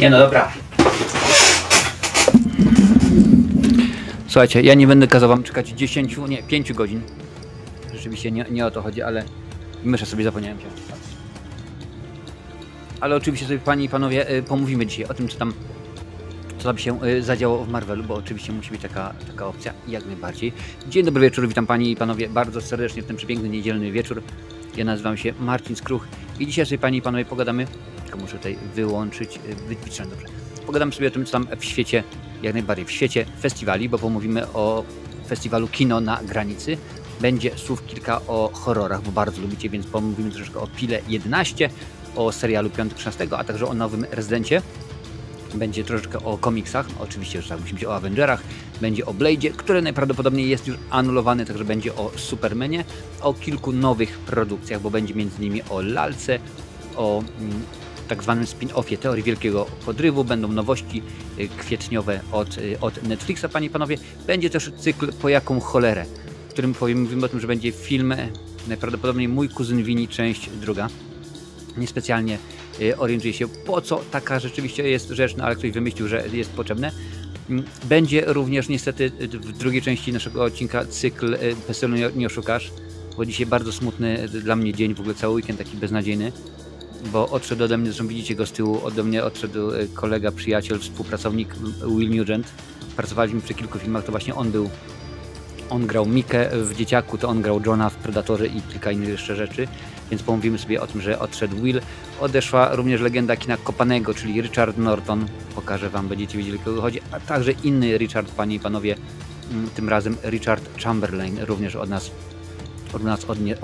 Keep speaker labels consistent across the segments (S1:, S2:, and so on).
S1: Nie no dobra. Słuchajcie, ja nie będę kazał wam czekać 10, nie, 5 godzin. Rzeczywiście nie o to chodzi, ale myszę sobie, zapomniałem się. Ale oczywiście sobie panie i panowie pomówimy dzisiaj o tym, co tam się zadziało w Marvelu, bo oczywiście musi być taka opcja, jak najbardziej. Dzień dobry wieczór, witam panie i panowie bardzo serdecznie w ten przepiękny niedzielny wieczór. Ja nazywam się Marcin Skruch i dzisiaj sobie panie i panowie pogadamy, tylko muszę tutaj wyłączyć, wyciszyć, dobrze. Pogadamy sobie o tym, co tam w świecie, jak najbardziej w świecie festiwali, bo pomówimy o festiwalu Kino na Granicy. Będzie słów kilka o horrorach, bo bardzo lubicie, więc pomówimy troszeczkę o Pile 11, o serialu Piątek 13, a także o nowym Rezydencie. Będzie troszeczkę o komiksach, oczywiście, że tak, musi być o Avengerach, będzie o Blade'zie, który najprawdopodobniej jest już anulowany, także będzie o Supermanie, o kilku nowych produkcjach, bo będzie między innymi o Lalce, o tak zwanym spin-offie Teorii Wielkiego Podrywu, będą nowości kwietniowe od Netflixa, panie i panowie. Będzie też cykl Po jaką cholerę, w którym mówimy o tym, że będzie film najprawdopodobniej Mój kuzyn Winnie, część druga. Niespecjalnie orientuje się, po co taka rzeczywiście jest rzecz, no ale ktoś wymyślił, że jest potrzebne. Będzie również niestety w drugiej części naszego odcinka cykl PESEL-u nie oszukasz, bo dzisiaj bardzo smutny dla mnie dzień, w ogóle cały weekend taki beznadziejny, bo odszedł ode mnie, zresztą widzicie go z tyłu, ode mnie odszedł kolega, przyjaciel, współpracownik Will Nugent. Pracowaliśmy przy kilku filmach, to właśnie on grał Mikę w Dzieciaku, to on grał Johna w Predatorze i kilka innych jeszcze rzeczy, więc pomówimy sobie o tym, że odszedł Will. Odeszła również legenda kina kopanego, czyli Richard Norton. Pokażę wam, będziecie wiedzieli, o kogo chodzi, a także inny Richard, panie i panowie, tym razem Richard Chamberlain, również od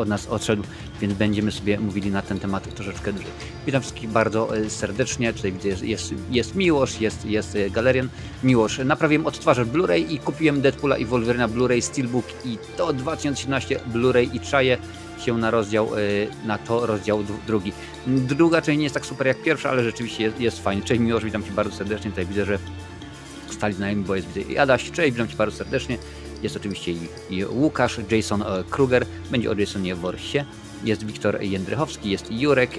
S1: nas odszedł, więc będziemy sobie mówili na ten temat troszeczkę dłużej. Witam wszystkich bardzo serdecznie. Tutaj widzę, jest Miłosz, jest Galerian. Miłosz, naprawiłem odtwarzacz Blu-ray i kupiłem Deadpoola i Wolverina Blu-ray Steelbook i to 2017 Blu-ray i czaję się na rozdział drugi. Druga część nie jest tak super jak pierwsza, ale rzeczywiście jest fajnie. Cześć Miłosz, witam cię bardzo serdecznie. Tutaj widzę, że stali znajomi, bo jest widzę Adaś. Cześć, witam cię bardzo serdecznie. Jest oczywiście i Łukasz, Jason Kruger, będzie o Jasonie Worsie, jest Wiktor Jędrychowski, jest Jurek,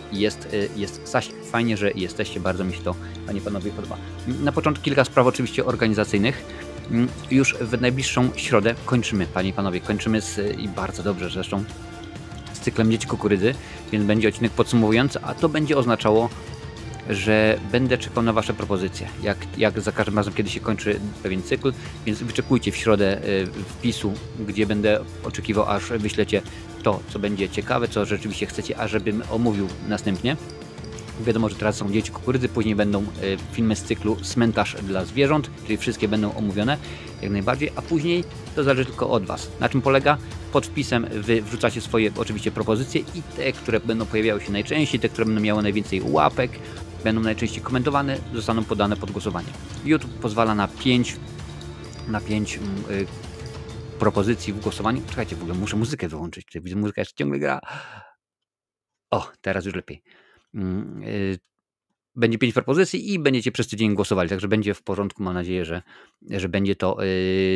S1: jest Saś. Fajnie, że jesteście, bardzo mi się to, panie i panowie, podoba. Na początku kilka spraw oczywiście organizacyjnych. Już w najbliższą środę kończymy, panie i panowie, i bardzo dobrze zresztą, z cyklem Dzieci Kukurydzy, więc będzie odcinek podsumowujący, a to będzie oznaczało, że będę czekał na wasze propozycje, jak za każdym razem, kiedy się kończy pewien cykl, więc wyczekujcie w środę wpisu, gdzie będę oczekiwał, aż wyślecie to, co będzie ciekawe, co rzeczywiście chcecie, ażebym omówił następnie. Wiadomo, że teraz są Dzieci Kukurydzy, później będą filmy z cyklu Cmentarz dla zwierząt, czyli wszystkie będą omówione jak najbardziej, a później to zależy tylko od was. Na czym polega? Pod wpisem wy wrzucacie swoje oczywiście propozycje i te, które będą pojawiały się najczęściej, te, które będą miały najwięcej łapek, będą najczęściej komentowane, zostaną podane pod głosowanie. YouTube pozwala na 5 propozycji w głosowaniu. Czekajcie, w ogóle muszę muzykę wyłączyć. Tutaj widzę, muzyka jeszcze ciągle gra. O, teraz już lepiej. Będzie 5 propozycji i będziecie przez tydzień głosowali, także będzie w porządku. Mam nadzieję, że będzie to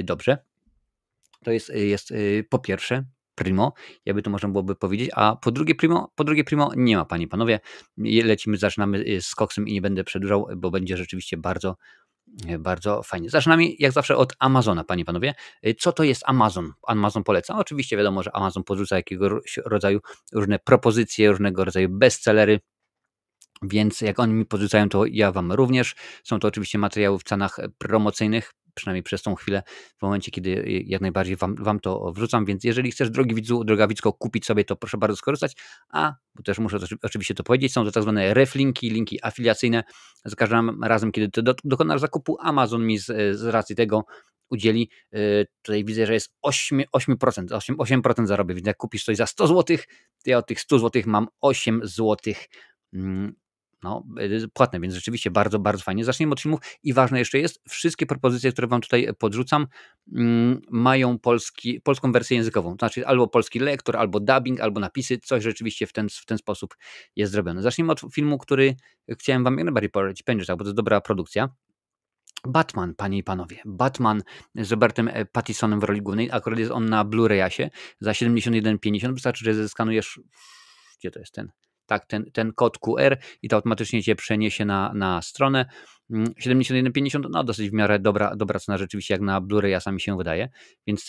S1: dobrze. To jest po pierwsze primo, jakby to można byłoby powiedzieć, a po drugie primo nie ma, panie i panowie. Zaczynamy z koksem i nie będę przedłużał, bo będzie rzeczywiście bardzo, bardzo fajnie. Zaczynamy jak zawsze od Amazona, panie i panowie. Co to jest Amazon? Amazon poleca. Oczywiście wiadomo, że Amazon podrzuca jakiegoś rodzaju różne propozycje, różnego rodzaju bestsellery, więc jak oni mi podrzucają, to ja wam również. Są to oczywiście materiały w cenach promocyjnych, przynajmniej przez tą chwilę, w momencie, kiedy jak najbardziej wam to wrzucam, więc jeżeli chcesz, drogi widzu, droga widzko, kupić sobie, to proszę bardzo skorzystać, bo też muszę oczywiście to powiedzieć, są to tak zwane reflinki, linki afiliacyjne. Za każdym razem, kiedy ty dokonasz zakupu, Amazon mi z racji tego udzieli, tutaj widzę, że jest 8% zarobię, więc jak kupisz coś za 100 zł, to ja od tych 100 zł mam 8 zł płatne, więc rzeczywiście bardzo, bardzo fajnie. Zacznijmy od filmów i ważne jeszcze jest, wszystkie propozycje, które wam tutaj podrzucam, mają polską wersję językową, to znaczy albo polski lektor, albo dubbing, albo napisy, coś rzeczywiście w ten sposób jest zrobione. Zacznijmy od filmu, który chciałem wam jak najbardziej polecić, bo to jest dobra produkcja. Batman, panie i panowie, Batman z Robertem Pattisonem w roli głównej, akurat jest on na Blu-rayasie za 71,50, wystarczy, że zeskanujesz, gdzie to jest ten? tak, ten kod QR i to automatycznie cię przeniesie na stronę. 71,50, no dosyć w miarę dobra cena rzeczywiście, jak na Blu-raya mi się wydaje, więc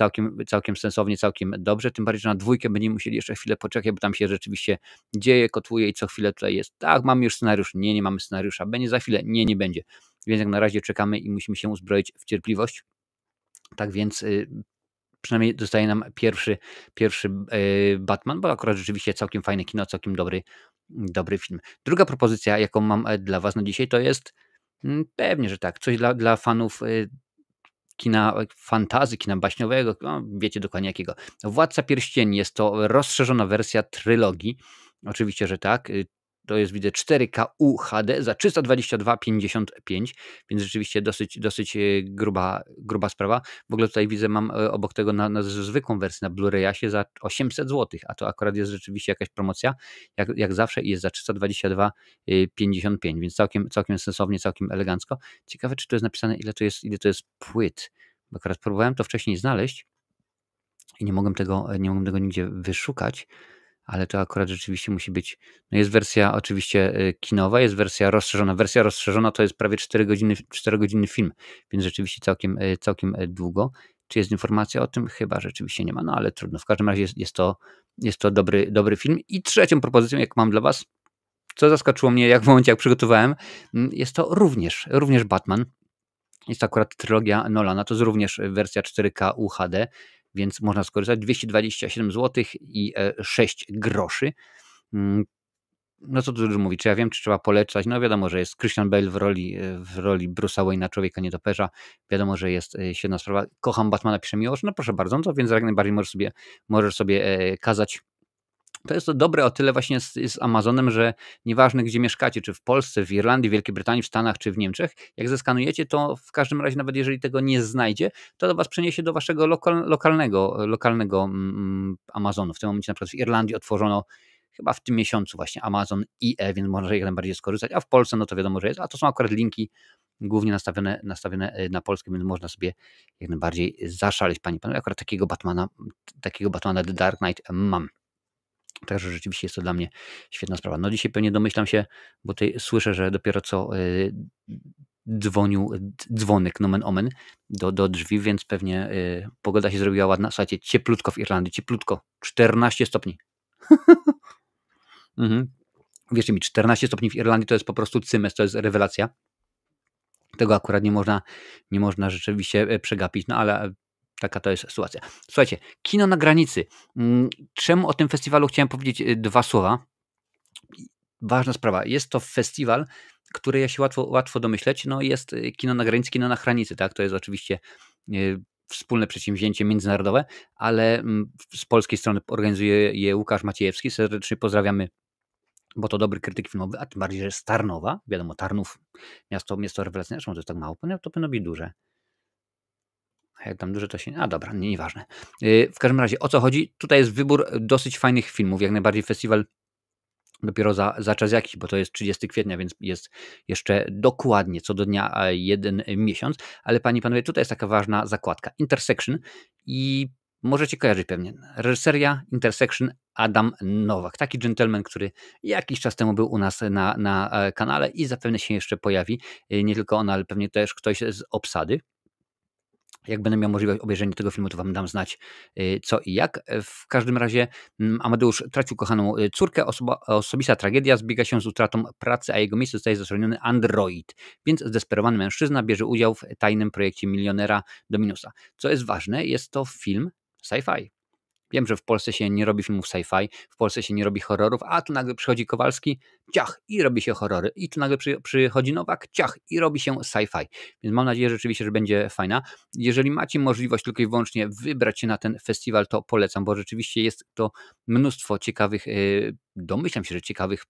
S1: całkiem sensownie, całkiem dobrze, tym bardziej, że na dwójkę będziemy musieli jeszcze chwilę poczekać, bo tam się rzeczywiście dzieje, kotłuje i co chwilę tutaj jest, tak, mamy już scenariusz, nie mamy scenariusza, będzie za chwilę, nie będzie, więc jak na razie czekamy i musimy się uzbroić w cierpliwość, tak więc przynajmniej dostaje nam pierwszy Batman, bo akurat rzeczywiście całkiem fajne kino, całkiem dobry film. Druga propozycja, jaką mam dla Was na dzisiaj, to jest pewnie, że tak, coś dla fanów kina fantasy, kina baśniowego, no, wiecie dokładnie jakiego. Władca Pierścieni jest to rozszerzona wersja trylogii, oczywiście, że tak. To jest, widzę, 4K UHD za 322,55, więc rzeczywiście dosyć gruba sprawa. W ogóle tutaj widzę, mam obok tego na zwykłą wersję na Blu-rayasie za 800 zł, a to akurat jest rzeczywiście jakaś promocja, jak zawsze, i jest za 322,55, więc całkiem sensownie, całkiem elegancko. Ciekawe, czy to jest napisane, ile to jest płyt, bo akurat próbowałem to wcześniej znaleźć i nie mogłem tego nigdzie wyszukać, ale to akurat rzeczywiście musi być, no jest wersja oczywiście kinowa, jest wersja rozszerzona. Wersja rozszerzona to jest prawie 4 godziny film, więc rzeczywiście całkiem długo. Czy jest informacja o tym? Chyba rzeczywiście nie ma, no ale trudno. W każdym razie jest to dobry film. I trzecią propozycją, jak mam dla Was, co zaskoczyło mnie w momencie, jak przygotowałem, jest to również Batman. Jest to akurat trylogia Nolana, to jest również wersja 4K UHD, więc można skorzystać. 227 zł i 6 groszy. No co tu dużo mówić, czy ja wiem, czy trzeba polecać? No wiadomo, że jest Christian Bale w roli Bruce'a Wayne'a, człowieka nietoperza. Wiadomo, że jest świetna sprawa. Kocham Batmana, pisze Miłosz. No proszę bardzo, no to więc jak najbardziej możesz sobie kazać. To jest to dobre o tyle właśnie z Amazonem, że nieważne gdzie mieszkacie, czy w Polsce, w Irlandii, w Wielkiej Brytanii, w Stanach, czy w Niemczech, jak zeskanujecie, to w każdym razie, nawet jeżeli tego nie znajdzie, to do Was przeniesie do Waszego lokalnego Amazonu. W tym momencie na przykład w Irlandii otworzono chyba w tym miesiącu właśnie Amazon IE, więc można jak najbardziej skorzystać, a w Polsce no to wiadomo, że jest, a to są akurat linki głównie nastawione na Polskę, więc można sobie jak najbardziej zaszaleć, Panie i Panowie. Akurat takiego Batmana The Dark Knight mam. Także rzeczywiście jest to dla mnie świetna sprawa. No dzisiaj pewnie domyślam się, bo tutaj słyszę, że dopiero co dzwonił dzwonek nomen omen do drzwi, więc pewnie pogoda się zrobiła ładna. Słuchajcie, cieplutko w Irlandii, cieplutko, 14 stopni. Wierzcie mi, 14 stopni w Irlandii to jest po prostu cymes, to jest rewelacja. Tego akurat nie można rzeczywiście przegapić, no ale taka to jest sytuacja. Słuchajcie, kino na granicy. Czemu o tym festiwalu chciałem powiedzieć 2 słowa? Ważna sprawa. Jest to festiwal, który ja się łatwo domyśleć. No jest kino na granicy, kino na granicy, tak? To jest oczywiście wspólne przedsięwzięcie międzynarodowe, ale z polskiej strony organizuje je Łukasz Maciejewski. Serdecznie pozdrawiamy, bo to dobry krytyk filmowy, a tym bardziej, że jest Tarnowa. Wiadomo, Tarnów, miasto rewelacyjne. Zresztą to jest tak mało, to powinno być duże. A jak tam duże, to się... A dobra, nieważne. W każdym razie, o co chodzi? Tutaj jest wybór dosyć fajnych filmów. Jak najbardziej festiwal dopiero za czas jakiś, bo to jest 30 kwietnia, więc jest jeszcze dokładnie co do dnia 1 miesiąc. Ale Panie i Panowie, tutaj jest taka ważna zakładka. Intersection i możecie kojarzyć pewnie. Reżyseria Intersection Adam Nowak. Taki gentleman, który jakiś czas temu był u nas na kanale i zapewne się jeszcze pojawi. Nie tylko on, ale pewnie też ktoś z obsady. Jak będę miał możliwość obejrzenia tego filmu, to Wam dam znać co i jak. W każdym razie Amadeusz tracił kochaną córkę, osobista tragedia zbiega się z utratą pracy, a jego miejsce zostaje zatrudniony android. Więc zdesperowany mężczyzna bierze udział w tajnym projekcie milionera Dominusa. Co jest ważne, jest to film sci-fi. Wiem, że w Polsce się nie robi filmów sci-fi, w Polsce się nie robi horrorów, a tu nagle przychodzi Kowalski, ciach, i robi się horrory. I tu nagle przychodzi Nowak, ciach, i robi się sci-fi. Więc mam nadzieję rzeczywiście, że będzie fajna. Jeżeli macie możliwość tylko i wyłącznie wybrać się na ten festiwal, to polecam, bo rzeczywiście jest to mnóstwo ciekawych, domyślam się, że ciekawych,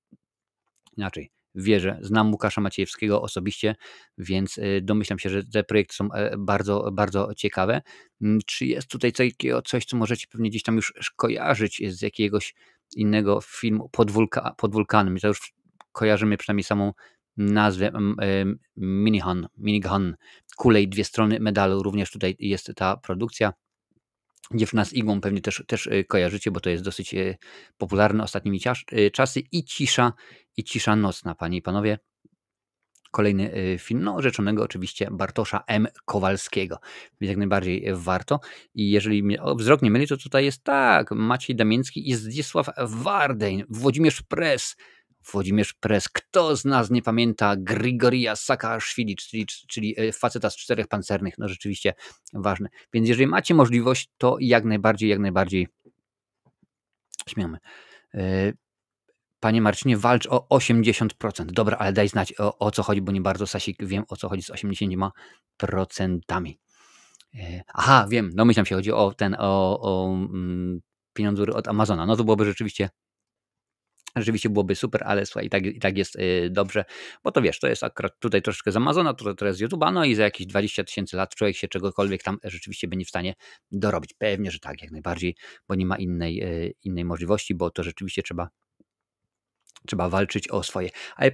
S1: inaczej, wierzę, znam Łukasza Maciejewskiego osobiście, więc domyślam się, że te projekty są bardzo, bardzo ciekawe. Czy jest tutaj coś, co możecie pewnie gdzieś tam już kojarzyć z jakiegoś innego filmu pod wulkanem? To już kojarzymy przynajmniej samą nazwę Minigun, Kulej, dwie strony medalu, również tutaj jest ta produkcja. Dziewczyna z igłą pewnie też kojarzycie, bo to jest dosyć popularne ostatnimi czasy. I cisza nocna, panie i panowie. Kolejny film, no rzeczonego oczywiście Bartosza M. Kowalskiego, więc jak najbardziej warto. I jeżeli mnie wzrok nie myli, to tutaj jest tak, Maciej Damiński i Zdzisław Wardejn, Włodzimierz Press. Kto z nas nie pamięta Grigorija Saakaszwili, czyli faceta z 4 pancernych, no rzeczywiście ważne. Więc jeżeli macie możliwość, to jak najbardziej śmiemy. Panie Marcinie, walcz o 80%. Dobra, ale daj znać o co chodzi, bo nie bardzo, Sasik, wiem o co chodzi z 80%. Aha, wiem, domyślam się, chodzi o pieniądze od Amazona. No to byłoby rzeczywiście byłoby super, ale słuchaj, i tak jest dobrze, bo to wiesz, to jest akurat tutaj troszeczkę z Amazona, to jest z YouTube'a, no i za jakieś 20 000 lat człowiek się czegokolwiek tam rzeczywiście będzie w stanie dorobić. Pewnie, że tak, jak najbardziej, bo nie ma innej możliwości, bo to rzeczywiście trzeba walczyć o swoje. Ale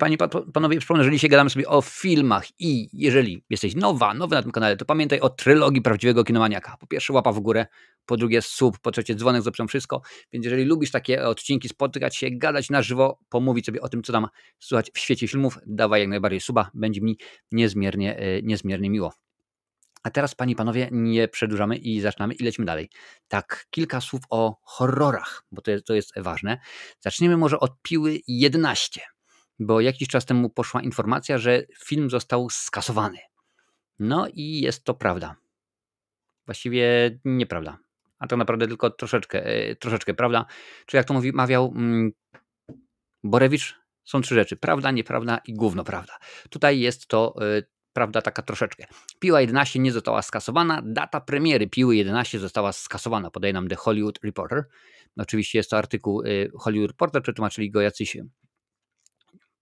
S1: panowie, przypomnę, że dzisiaj gadamy sobie o filmach i jeżeli jesteś nowy na tym kanale, to pamiętaj o trylogii prawdziwego kinomaniaka. Po pierwsze łapa w górę, po drugie sub, po trzecie dzwonek, zobaczą wszystko. Więc jeżeli lubisz takie odcinki, spotykać się, gadać na żywo, pomówić sobie o tym, co tam słuchać w świecie filmów, dawaj jak najbardziej suba, będzie mi niezmiernie miło. A teraz, panie i panowie, nie przedłużamy i zaczynamy i lecimy dalej. Tak, kilka słów o horrorach, bo to jest ważne. Zaczniemy może od Piły 11, bo jakiś czas temu poszła informacja, że film został skasowany. No i jest to prawda. Właściwie nieprawda. A to naprawdę tylko troszeczkę prawda. Czy jak to mawiał Borewicz, są 3 rzeczy. Prawda, nieprawda i gówno prawda. Tutaj jest to prawda taka troszeczkę. Piła 11 nie została skasowana. Data premiery Piły 11 została skasowana. Podaje nam The Hollywood Reporter. Oczywiście jest to artykuł Hollywood Reporter. Przetłumaczyli go jacyś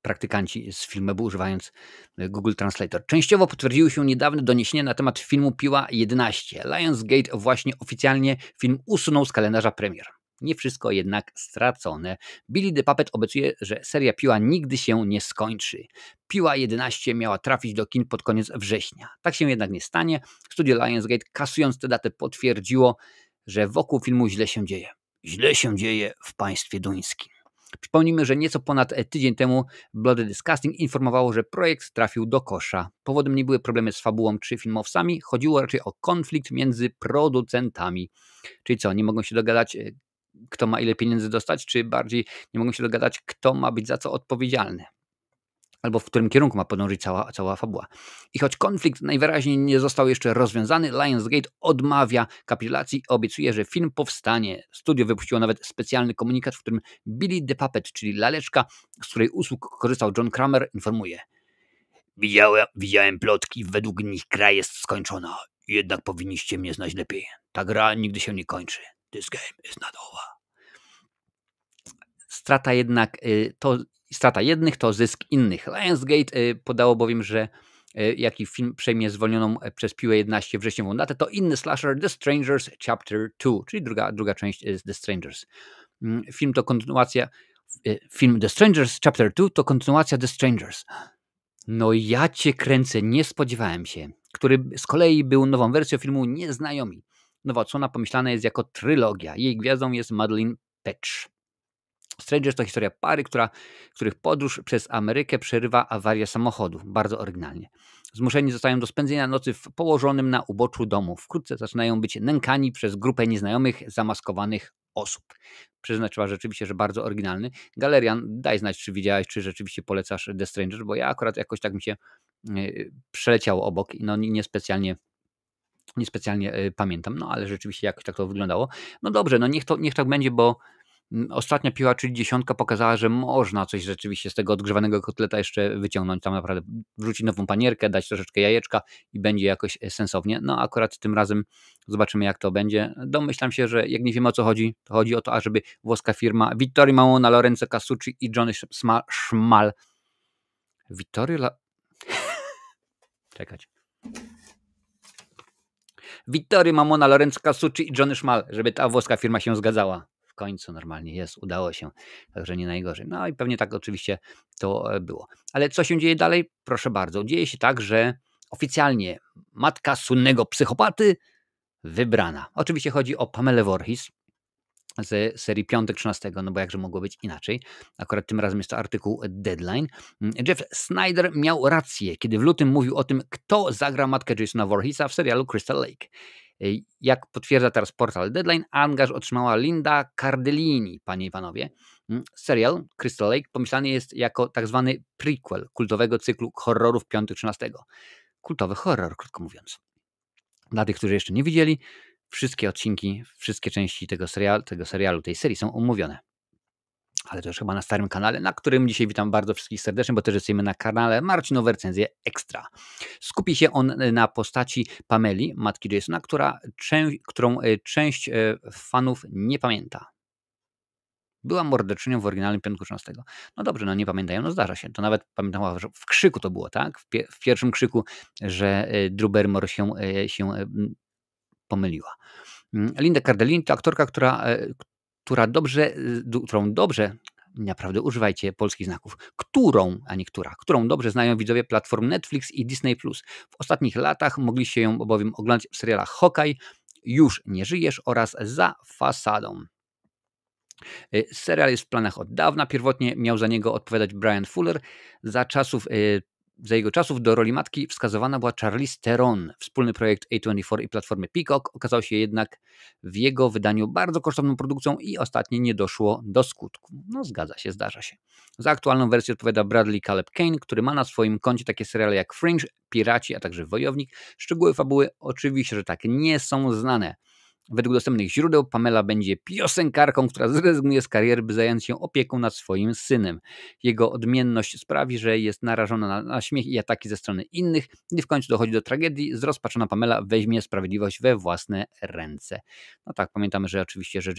S1: praktykanci z Filmwebu używając Google Translator. Częściowo potwierdziły się niedawne doniesienia na temat filmu Piła 11. Lionsgate właśnie oficjalnie film usunął z kalendarza premier. Nie wszystko jednak stracone. Billy the Puppet obiecuje, że seria Piła nigdy się nie skończy. Piła 11 miała trafić do kin pod koniec września. Tak się jednak nie stanie. Studio Lionsgate, kasując tę datę, potwierdziło, że wokół filmu źle się dzieje. Źle się dzieje w państwie duńskim. Przypomnijmy, że nieco ponad tydzień temu Bloody Disgusting informowało, że projekt trafił do kosza. Powodem nie były problemy z fabułą czy filmowcami, chodziło raczej o konflikt między producentami. Czyli co, nie mogą się dogadać, kto ma ile pieniędzy dostać, czy bardziej nie mogą się dogadać, kto ma być za co odpowiedzialny. Albo w którym kierunku ma podążyć cała fabuła. I choć konflikt najwyraźniej nie został jeszcze rozwiązany, Lionsgate odmawia kapitulacji i obiecuje, że film powstanie. Studio wypuściło nawet specjalny komunikat, w którym Billy the Puppet, czyli laleczka, z której usług korzystał John Kramer, informuje: Widziałem plotki, według nich gra jest skończona. Jednak powinniście mnie znać lepiej. Ta gra nigdy się nie kończy. This game is not over. Strata jednych to zysk innych. Lionsgate podało bowiem, że jaki film przejmie zwolnioną przez Piłę 11 wrześniową datę, to inny slasher The Strangers Chapter 2, czyli druga część z The Strangers. Film The Strangers Chapter 2 to kontynuacja The Strangers. No ja cię kręcę, nie spodziewałem się. Który z kolei był nową wersją filmu Nieznajomi. Nowa odsłona pomyślana jest jako trylogia. Jej gwiazdą jest Madeleine Petsch. Strangers to historia pary, których podróż przez Amerykę przerywa awaria samochodu. Bardzo oryginalnie. Zmuszeni zostają do spędzenia nocy w położonym na uboczu domu. Wkrótce zaczynają być nękani przez grupę nieznajomych, zamaskowanych osób. Przyznać trzeba rzeczywiście, że bardzo oryginalny. Galerian, daj znać, czy widziałeś, czy rzeczywiście polecasz The Strangers, bo ja akurat jakoś tak mi się przeleciało obok i no niespecjalnie pamiętam, no ale rzeczywiście jakoś tak to wyglądało. No dobrze, no niech tak będzie, bo ostatnia Piła, czyli 10, pokazała, że można coś rzeczywiście z tego odgrzewanego kotleta jeszcze wyciągnąć, tam naprawdę wrzucić nową panierkę, dać troszeczkę jajeczka i będzie jakoś sensownie. No akurat tym razem zobaczymy, jak to będzie. Domyślam się, że jak nie wiemy, o co chodzi, to chodzi o to, ażeby włoska firma Vittorio Mamona, Lorenzo Casucci i Johnny Schmal Vittorio Mamona, Lorenzo Casucci i Johnny Schmal, żeby ta włoska firma się zgadzała. W końcu normalnie jest, udało się, także nie najgorzej. No i pewnie tak oczywiście to było. Ale co się dzieje dalej? Proszę bardzo, dzieje się tak, że oficjalnie matka słynnego psychopaty wybrana. Oczywiście chodzi o Pamelę Voorhees z serii Piątek 13, no bo jakże mogło być inaczej. Akurat tym razem jest to artykuł Deadline. Jeff Snyder miał rację, kiedy w lutym mówił o tym, kto zagra matkę Jasona Voorheesa w serialu Crystal Lake. Jak potwierdza teraz portal Deadline, angaż otrzymała Linda Cardellini, panie i panowie. Serial Crystal Lake pomyślany jest jako tak zwany prequel kultowego cyklu horrorów Piątek 13. Kultowy horror, krótko mówiąc. Dla tych, którzy jeszcze nie widzieli, wszystkie odcinki, wszystkie części tego serialu, tej serii są omówione. Ale to już chyba na starym kanale, na którym dzisiaj witam bardzo wszystkich serdecznie, bo też jesteśmy na kanale Marcinowe Recenzje Extra. Skupi się on na postaci Pameli, matki Jasona, którą część fanów nie pamięta. Była morderczynią w oryginalnym Piątku 13. No dobrze, no nie pamiętają, no zdarza się. To nawet pamiętam, że w Krzyku to było, tak? W pierwszym Krzyku, że Drew Barrymore się pomyliła. Linda Cardellini to aktorka, którą dobrze, naprawdę używajcie polskich znaków, którą dobrze znają widzowie platform Netflix i Disney+. W ostatnich latach mogliście ją bowiem oglądać w serialach Hawkeye, Już nie żyjesz oraz Za fasadą. Serial jest w planach od dawna. Pierwotnie miał za niego odpowiadać Brian Fuller. Za jego czasów do roli matki wskazywana była Charlize Theron. Wspólny projekt A24 i platformy Peacock okazał się jednak w jego wydaniu bardzo kosztowną produkcją i ostatnio nie doszło do skutku. No zgadza się, zdarza się. Za aktualną wersję odpowiada Bradley Caleb Kane, który ma na swoim koncie takie seriale jak Fringe, Piraci, a także Wojownik. Szczegóły fabuły oczywiście, że tak, nie są znane. Według dostępnych źródeł Pamela będzie piosenkarką, która zrezygnuje z kariery, by zająć się opieką nad swoim synem. Jego odmienność sprawi, że jest narażona na śmiech i ataki ze strony innych. Gdy w końcu dochodzi do tragedii, zrozpaczona Pamela weźmie sprawiedliwość we własne ręce. No tak, pamiętamy, że oczywiście, że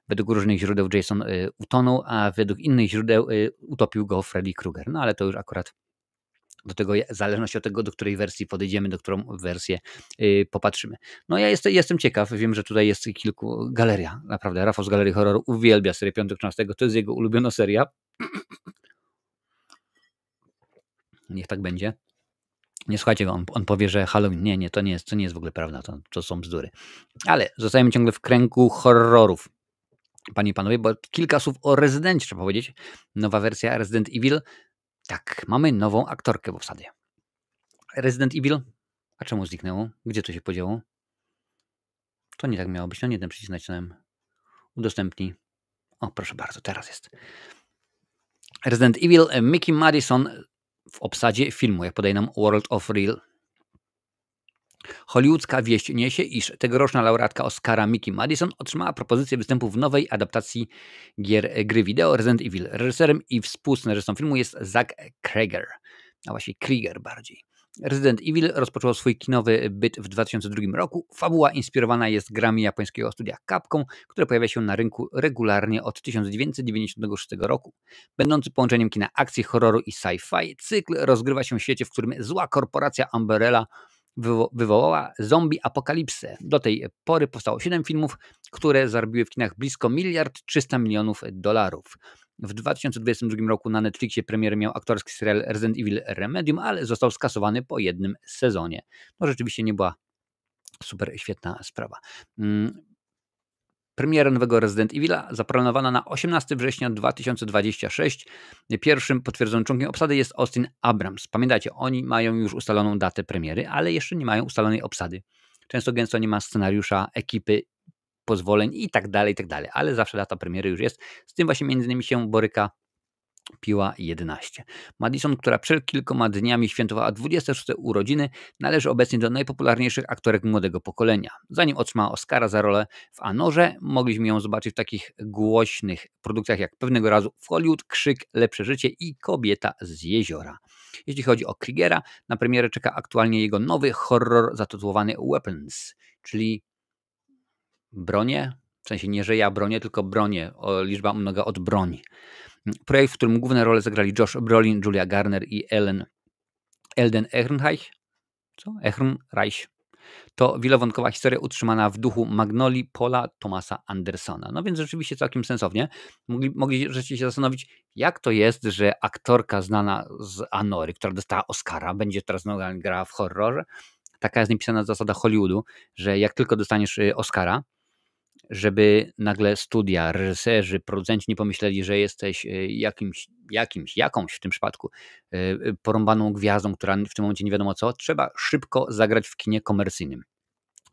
S1: według różnych źródeł Jason utonął, a według innych źródeł utopił go Freddy Krueger. No ale to już akurat do tego, w zależności od tego, do której wersji podejdziemy, do którą wersję popatrzymy. No ja jestem ciekaw, wiem, że tutaj jest galeria, naprawdę, Rafał z Galerii Horroru uwielbia serię Piątek 13, to jest jego ulubiona seria. Niech tak będzie. Nie słuchajcie go, on powie, że Halloween, nie, to nie jest w ogóle prawda, to są bzdury. Ale zostajemy ciągle w kręgu horrorów. Panie i panowie, bo kilka słów o Rezydencie trzeba powiedzieć. Nowa wersja Resident Evil. Tak, mamy nową aktorkę w obsadzie. Resident Evil. A czemu zniknęło? Gdzie to się podziało? To nie tak miało być. No nie ten przycisk nacisnąłem. Udostępnij. O, proszę bardzo, teraz jest. Resident Evil, Mickey Madison w obsadzie filmu, jak podaje nam World of Real. Hollywoodzka wieść niesie, iż tegoroczna laureatka Oscara Mickey Madison otrzymała propozycję występu w nowej adaptacji gry wideo Resident Evil. Reżyserem i współscenarzystą filmu jest Zack Cregger, a właściwie Krieger bardziej. Resident Evil rozpoczął swój kinowy byt w 2002 roku. Fabuła inspirowana jest grami japońskiego studia Capcom, które pojawia się na rynku regularnie od 1996 roku. Będący połączeniem kina akcji, horroru i sci-fi, cykl rozgrywa się w świecie, w którym zła korporacja Umbrella wywołała zombie apokalipsę. Do tej pory powstało 7 filmów, które zarobiły w kinach blisko $1,300 milionów. W 2022 roku na Netflixie premierę miał aktorski serial Resident Evil Remedium, ale został skasowany po jednym sezonie. No rzeczywiście nie była super świetna sprawa. Premiera nowego Resident Evila zaplanowana na 18 września 2026. Pierwszym potwierdzonym członkiem obsady jest Austin Abrams. Pamiętajcie, oni mają już ustaloną datę premiery, ale jeszcze nie mają ustalonej obsady. Często gęsto nie ma scenariusza, ekipy, pozwoleń i tak dalej, ale zawsze data premiery już jest. Z tym właśnie między innymi się boryka Piła 11. Madison, która przed kilkoma dniami świętowała 26 urodziny, należy obecnie do najpopularniejszych aktorek młodego pokolenia. Zanim otrzymała Oscara za rolę w Anorze, mogliśmy ją zobaczyć w takich głośnych produkcjach jak Pewnego razu w Hollywood, Krzyk, Lepsze życie i Kobieta z jeziora. Jeśli chodzi o Kriegera, na premierę czeka aktualnie jego nowy horror zatytułowany Weapons, czyli bronie, w sensie nie, że ja bronię, tylko bronie, liczba mnoga od broni. Projekt, w którym główne role zagrali Josh Brolin, Julia Garner i Eldon Ehrenreich. Ehrenreich. To wielowątkowa historia utrzymana w duchu Magnolii Paula Thomasa Andersona. No więc rzeczywiście całkiem sensownie. Mogliście się zastanowić, jak to jest, że aktorka znana z Anory, która dostała Oscara, będzie teraz grała w horrorze. taka jest niepisana zasada Hollywoodu, że jak tylko dostaniesz Oscara, żeby nagle studia, reżyserzy, producenci nie pomyśleli, że jesteś jakąś w tym przypadku porąbaną gwiazdą, która w tym momencie nie wiadomo co, trzeba szybko zagrać w kinie komercyjnym.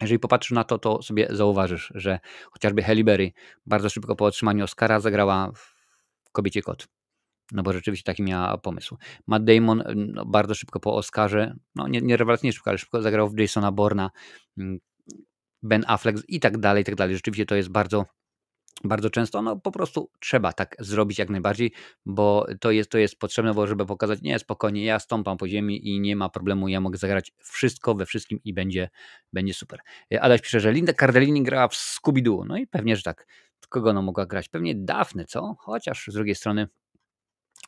S1: Jeżeli popatrzysz na to, to sobie zauważysz, że chociażby Halle Berry bardzo szybko po otrzymaniu Oscara zagrała w Kobiecie Kot. No bo rzeczywiście taki miała pomysł. Matt Damon no, bardzo szybko po Oscarze, no nie rewelacyjnie szybko, ale szybko zagrał w Jasona Bourna, Ben Affleck i tak dalej, i tak dalej. Rzeczywiście to jest bardzo, bardzo często, no po prostu trzeba tak zrobić jak najbardziej, bo to jest potrzebne, bo żeby pokazać, nie, spokojnie, ja stąpam po ziemi i nie ma problemu, ja mogę zagrać wszystko we wszystkim i będzie super. Adaś pisze, że Linda Cardellini grała w Scooby-Doo, no i pewnie, że tak. Kogo ona mogła grać? Pewnie Daphne, co? Chociaż z drugiej strony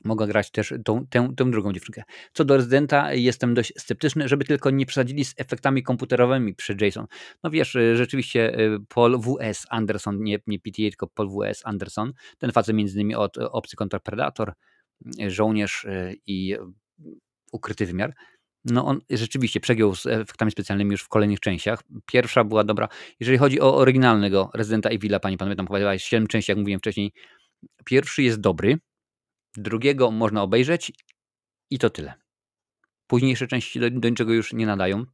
S1: mogła grać też tę drugą dziewczynkę. Co do Rezydenta jestem dość sceptyczny, żeby tylko nie przesadzili z efektami komputerowymi przy Jason. No wiesz, rzeczywiście Paul W.S. Anderson, nie PTA, tylko Paul W.S. Anderson, ten facet między innymi od Obcy kontra Predator, Żołnierz i Ukryty Wymiar, no on rzeczywiście przegiął z efektami specjalnymi już w kolejnych częściach. Pierwsza była dobra. Jeżeli chodzi o oryginalnego Residenta Evila, panie i panowie, tam chyba jest 7 części, jak mówiłem wcześniej. Pierwszy jest dobry, drugiego można obejrzeć i to tyle. Późniejsze części do niczego już nie nadają.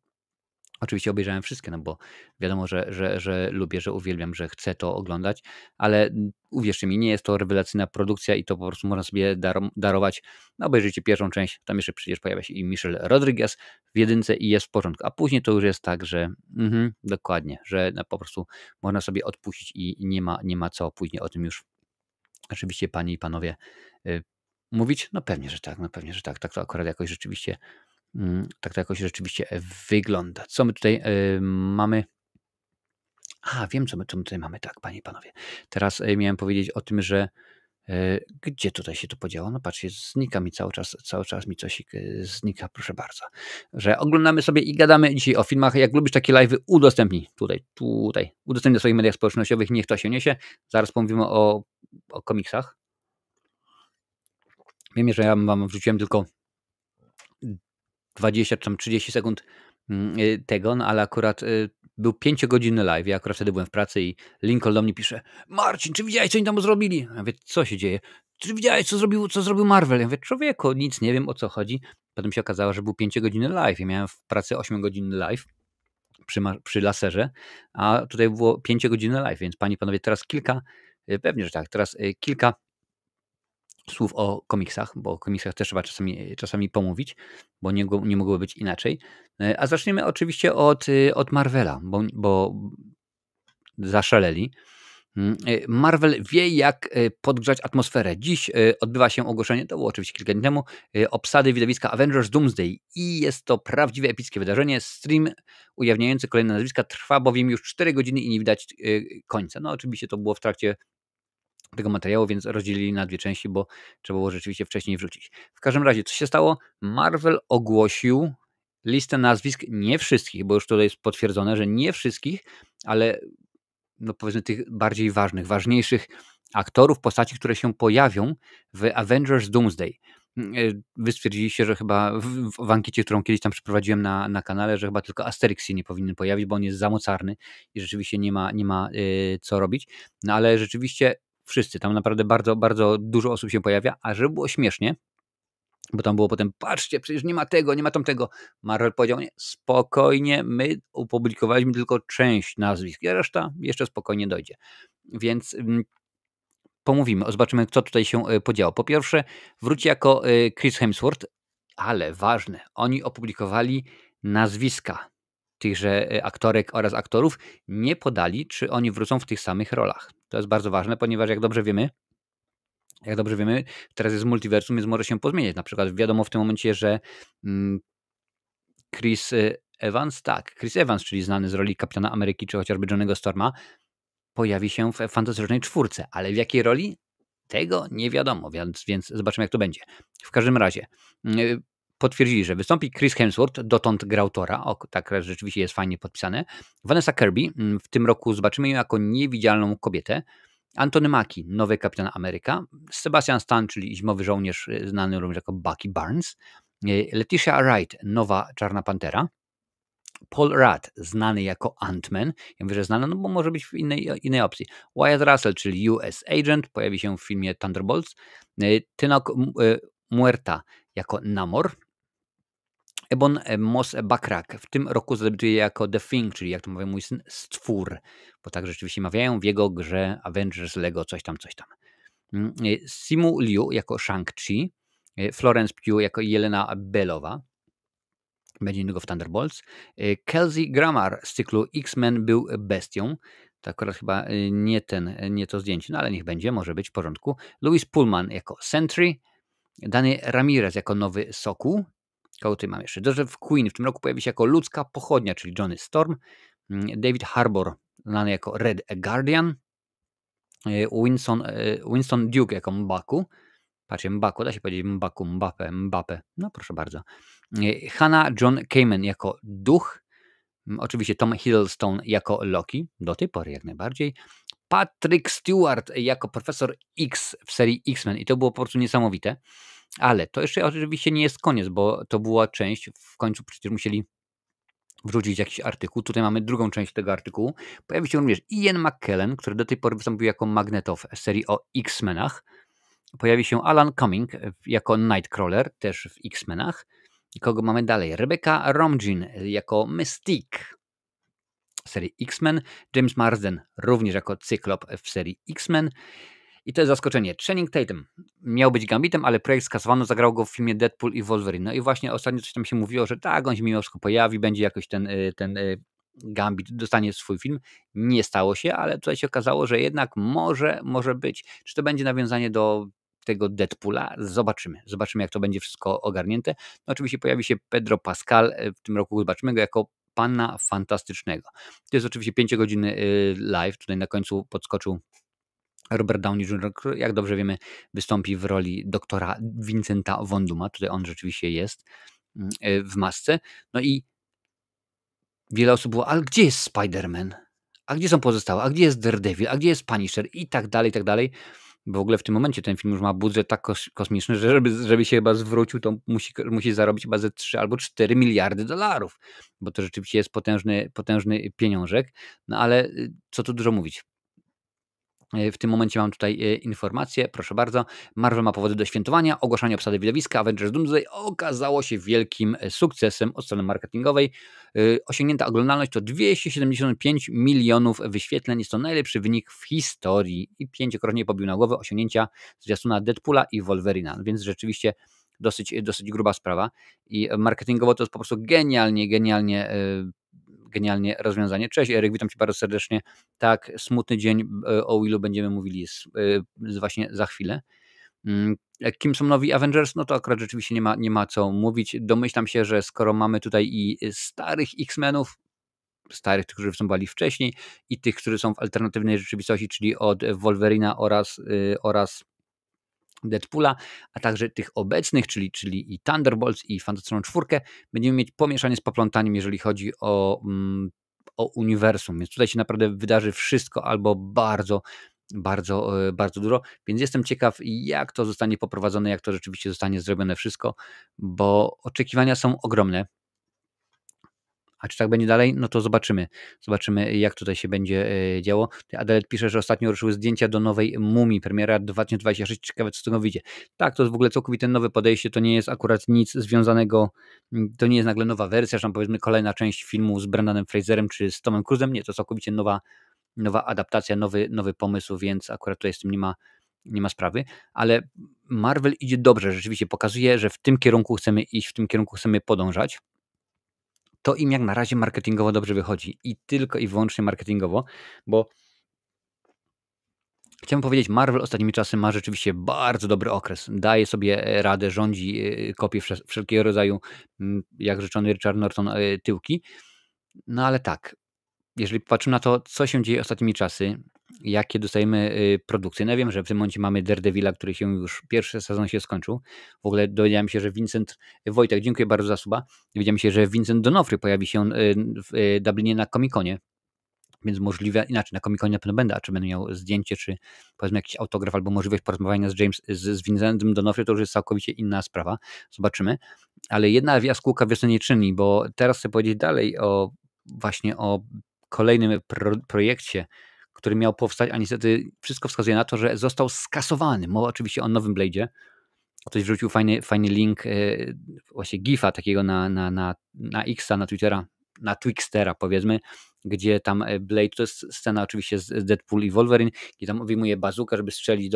S1: Oczywiście obejrzałem wszystkie, no bo wiadomo, że lubię, że uwielbiam, że chcę to oglądać, ale uwierzcie mi, nie jest to rewelacyjna produkcja i to po prostu można sobie darować. No obejrzyjcie pierwszą część, tam jeszcze przecież pojawia się i Michelle Rodriguez w jedynce i jest w porządku, a później to już jest tak, że dokładnie, że po prostu można sobie odpuścić i nie ma co później o tym już oczywiście panie i panowie mówić. No pewnie, że tak, tak to akurat jakoś rzeczywiście tak to jakoś rzeczywiście wygląda. Co my tutaj mamy? Wiem, co my tutaj mamy. Tak, panie i panowie. Teraz miałem powiedzieć o tym, że gdzie tutaj się to podziało? No patrzcie, znika mi cały czas mi coś znika, proszę bardzo. Że oglądamy sobie i gadamy dzisiaj o filmach. Jak lubisz takie live'y, udostępnij tutaj. Udostępnij na swoich mediach społecznościowych, niech to się niesie. Zaraz pomówimy o komiksach. Wiem, że ja wam wrzuciłem tylko 20 czy tam 30 sekund tego, no ale akurat był 5-godzinny live, ja akurat wtedy byłem w pracy i Lincoln do mnie pisze: Marcin, czy widziałeś, co oni tam zrobili? Ja mówię, co się dzieje? Czy widziałeś, co zrobił Marvel? Ja mówię, człowieku, nic nie wiem, o co chodzi. Potem się okazało, że był 5-godzinny live. Ja miałem w pracy 8-godzinny live przy laserze, a tutaj było 5-godzinny live, więc panie i panowie, teraz pewnie, że tak, teraz kilka słów o komiksach, bo o komiksach też trzeba czasami pomówić, bo nie mogło być inaczej. A zaczniemy oczywiście od Marvela, bo zaszaleli. Marvel wie, jak podgrzać atmosferę. Dziś odbywa się ogłoszenie, to było oczywiście kilka dni temu, obsady widowiska Avengers Doomsday i jest to prawdziwie epickie wydarzenie. Stream ujawniający kolejne nazwiska trwa bowiem już 4 godziny i nie widać końca. No oczywiście to było w trakcie tego materiału, więc rozdzielili na 2 części, bo trzeba było rzeczywiście wcześniej wrzucić. W każdym razie, co się stało? Marvel ogłosił listę nazwisk, nie wszystkich, bo już tutaj jest potwierdzone, że nie wszystkich, ale no powiedzmy tych bardziej ważniejszych aktorów, postaci, które się pojawią w Avengers Doomsday. Wy stwierdziliście, że chyba w ankiecie, którą kiedyś tam przeprowadziłem na kanale, że chyba tylko Asterix się nie powinien pojawić, bo on jest za mocarny i rzeczywiście nie ma co robić. No ale rzeczywiście wszyscy, tam naprawdę bardzo, bardzo dużo osób się pojawia, a żeby było śmiesznie, bo tam było potem, patrzcie, przecież nie ma tego, nie ma tamtego. Marvel powiedział, nie, spokojnie, my opublikowaliśmy tylko część nazwisk, a reszta jeszcze spokojnie dojdzie. Więc pomówimy, zobaczymy, co tutaj się podziało. Po pierwsze, wróci jako Chris Hemsworth, ale ważne, oni opublikowali nazwiska tychże aktorek oraz aktorów, nie podali, czy oni wrócą w tych samych rolach. To jest bardzo ważne, ponieważ jak dobrze wiemy, teraz jest multiversum, więc może się pozmieniać. Na przykład wiadomo w tym momencie, że Chris Evans, czyli znany z roli Kapitana Ameryki, czy chociażby Johnny'ego Storma, pojawi się w Fantastycznej Czwórce, ale w jakiej roli? Tego nie wiadomo, więc zobaczymy, jak to będzie. W każdym razie potwierdzili, że wystąpi Chris Hemsworth, dotąd grał Thora, tak rzeczywiście jest fajnie podpisane. Vanessa Kirby, w tym roku zobaczymy ją jako niewidzialną kobietę. Anthony Mackie, nowy Kapitan Ameryka. Sebastian Stan, czyli zimowy żołnierz, znany również jako Bucky Barnes. Letitia Wright, nowa Czarna Pantera. Paul Rudd, znany jako Ant-Man. Ja mówię, że znany, no bo może być w innej opcji. Wyatt Russell, czyli US Agent, pojawi się w filmie Thunderbolts. Tynok Muerta jako Namor. Ebon Moss-Backrack w tym roku zadebiutuje jako The Thing, czyli jak to mówię mój syn, stwór, bo tak rzeczywiście mawiają w jego grze Avengers Lego coś tam, coś tam. Simu Liu jako Shang-Chi, Florence Pugh jako Jelena Belowa, będzie niedługo w Thunderbolts. Kelsey Grammer z cyklu X-Men był bestią. To akurat chyba nie to zdjęcie, no ale niech będzie, może być w porządku. Louis Pullman jako Sentry, Danny Ramirez jako nowy Sokół. Kogo tutaj mam jeszcze? Joseph Quinn w tym roku pojawi się jako ludzka pochodnia, czyli Johnny Storm. David Harbour, znany jako Red Guardian. Winston Duke jako M'Baku. Patrzcie, M'Baku, da się powiedzieć M'Baku, Mbappe. No proszę bardzo. Hannah John Kamen jako Duch. Oczywiście Tom Hiddleston jako Loki. Do tej pory jak najbardziej. Patrick Stewart jako Profesor X w serii X-Men. I to było po prostu niesamowite. Ale to jeszcze oczywiście nie jest koniec, bo to była część, w końcu przecież musieli wrzucić jakiś artykuł. Tutaj mamy drugą część tego artykułu. Pojawi się również Ian McKellen, który do tej pory wystąpił jako Magneto w serii o X-Menach. Pojawi się Alan Cumming jako Nightcrawler, też w X-Menach. I kogo mamy dalej? Rebecca Romijn jako Mystique w serii X-Men. James Marsden również jako Cyklop w serii X-Men. I to jest zaskoczenie. Channing Tatum miał być Gambitem, ale projekt skasowano, zagrał go w filmie Deadpool i Wolverine. No i właśnie ostatnio coś tam się mówiło, że tak, on się mimo wszystko pojawi, będzie jakoś ten Gambit, dostanie swój film. Nie stało się, ale tutaj się okazało, że jednak może być. Czy to będzie nawiązanie do tego Deadpoola? Zobaczymy. Zobaczymy, jak to będzie wszystko ogarnięte. No oczywiście pojawi się Pedro Pascal, w tym roku zobaczymy go jako Pana Fantastycznego. To jest oczywiście 5-godzinny live, tutaj na końcu podskoczył Robert Downey Jr., który, jak dobrze wiemy, wystąpi w roli doktora Vincenta Von Dooma. Tutaj on rzeczywiście jest w masce. No i wiele osób było, ale gdzie jest Spider-Man? A gdzie są pozostałe? A gdzie jest Daredevil? A gdzie jest Punisher? I tak dalej, i tak dalej. Bo w ogóle w tym momencie ten film już ma budżet tak kosmiczny, że żeby się chyba zwrócił, to musi zarobić chyba ze 3 albo 4 miliardy dolarów. Bo to rzeczywiście jest potężny pieniążek. No ale co tu dużo mówić. W tym momencie mam tutaj informację, proszę bardzo. Marvel ma powody do świętowania. Ogłaszanie obsady widowiska Avengers Doomsday okazało się wielkim sukcesem od strony marketingowej. Osiągnięta oglądalność to 275 milionów wyświetleń. Jest to najlepszy wynik w historii i 5-krotnie pobił na głowę osiągnięcia zwiastuna Deadpoola i Wolverina. Więc rzeczywiście dosyć gruba sprawa. I marketingowo to jest po prostu genialnie rozwiązanie. Cześć Eryk, witam Cię bardzo serdecznie. Tak, smutny dzień, o Willu będziemy mówili właśnie za chwilę. Kim są nowi Avengers? No to akurat rzeczywiście nie ma co mówić. Domyślam się, że skoro mamy tutaj i starych X-Menów, starych, tych, którzy występowali wcześniej, i tych, którzy są w alternatywnej rzeczywistości, czyli od Wolverina oraz Deadpoola, a także tych obecnych, czyli i Thunderbolts, i Fantastyczną Czwórkę, będziemy mieć pomieszanie z poplątaniem, jeżeli chodzi o uniwersum. Więc tutaj się naprawdę wydarzy wszystko albo bardzo dużo, więc jestem ciekaw, jak to zostanie poprowadzone, jak to rzeczywiście zostanie zrobione wszystko, bo oczekiwania są ogromne. A czy tak będzie dalej? No to zobaczymy. Zobaczymy, jak tutaj się będzie działo. Adelet pisze, że ostatnio ruszyły zdjęcia do nowej Mumii, premiera 2026. Ciekawe, co z tego wyjdzie. Tak, to jest w ogóle całkowite nowe podejście. To nie jest akurat nic związanego, to nie jest nagle nowa wersja, że tam powiedzmy kolejna część filmu z Brendanem Fraserem czy z Tomem Cruise'em. Nie, to całkowicie nowa adaptacja, nowy pomysł, więc akurat tutaj z tym nie ma sprawy, ale Marvel idzie dobrze, rzeczywiście pokazuje, że w tym kierunku chcemy iść, w tym kierunku chcemy podążać. To im jak na razie marketingowo dobrze wychodzi i tylko i wyłącznie marketingowo, bo chciałem powiedzieć, Marvel ostatnimi czasy ma rzeczywiście bardzo dobry okres. Daje sobie radę, rządzi, kopie wszelkiego rodzaju, jak rzeczony Richard Norton, tyłki. No ale tak, jeżeli patrzymy na to, co się dzieje ostatnimi czasy, jakie dostajemy produkcje. No ja wiem, że w tym momencie mamy Daredevila, który się już pierwszy sezon się skończył. W ogóle dowiedziałem się, że Wojtek, dziękuję bardzo za suba. Dowiedziałem się, że Vincent D'Onofrio pojawi się w Dublinie na Comic-Conie. Więc możliwe inaczej, na Comic-Conie na pewno będę, a czy będę miał zdjęcie, czy powiedzmy jakiś autograf, albo możliwość porozmawiania z Vincentem D'Onofrio, to już jest całkowicie inna sprawa. Zobaczymy. Ale jedna jaskółka wiosny nie czyni, bo teraz chcę powiedzieć dalej właśnie o kolejnym projekcie, który miał powstać, a niestety wszystko wskazuje na to, że został skasowany. Mowa oczywiście o nowym Blade'zie. Ktoś wrzucił fajny link, właśnie gifa takiego naXa, na Twittera, na Twixtera powiedzmy, gdzie tam Blade, to jest scena oczywiście z Deadpool i Wolverine, gdzie tam wyjmuje bazukę, żeby strzelić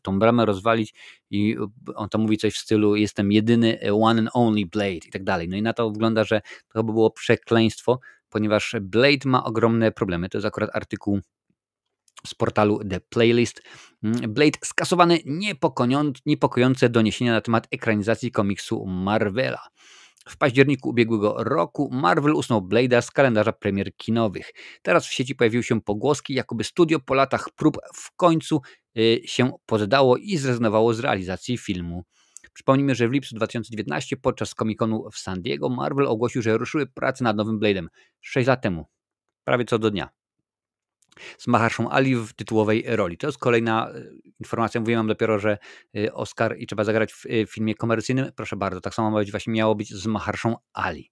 S1: tą bramę, rozwalić, i on tam mówi coś w stylu: jestem jedyny, one and only Blade i tak dalej. No i na to wygląda, że to by było przekleństwo, ponieważ Blade ma ogromne problemy. To jest akurat artykuł z portalu The Playlist. Blade skasowany, niepokojące doniesienia na temat ekranizacji komiksu Marvela. W październiku ubiegłego roku Marvel usunął Blade'a z kalendarza premier kinowych. Teraz w sieci pojawiły się pogłoski, jakoby studio po latach prób w końcu się poddało i zrezygnowało z realizacji filmu. Przypomnijmy, że w lipcu 2019 podczas Comic-Conu w San Diego Marvel ogłosił, że ruszyły prace nad nowym Blade'em. 6 lat temu. Prawie co do dnia. Z Maharshą Ali w tytułowej roli. To jest kolejna informacja. Mówiłem dopiero, że Oscar i trzeba zagrać w filmie komercyjnym. Proszę bardzo, tak samo miało być z Maharshą Ali.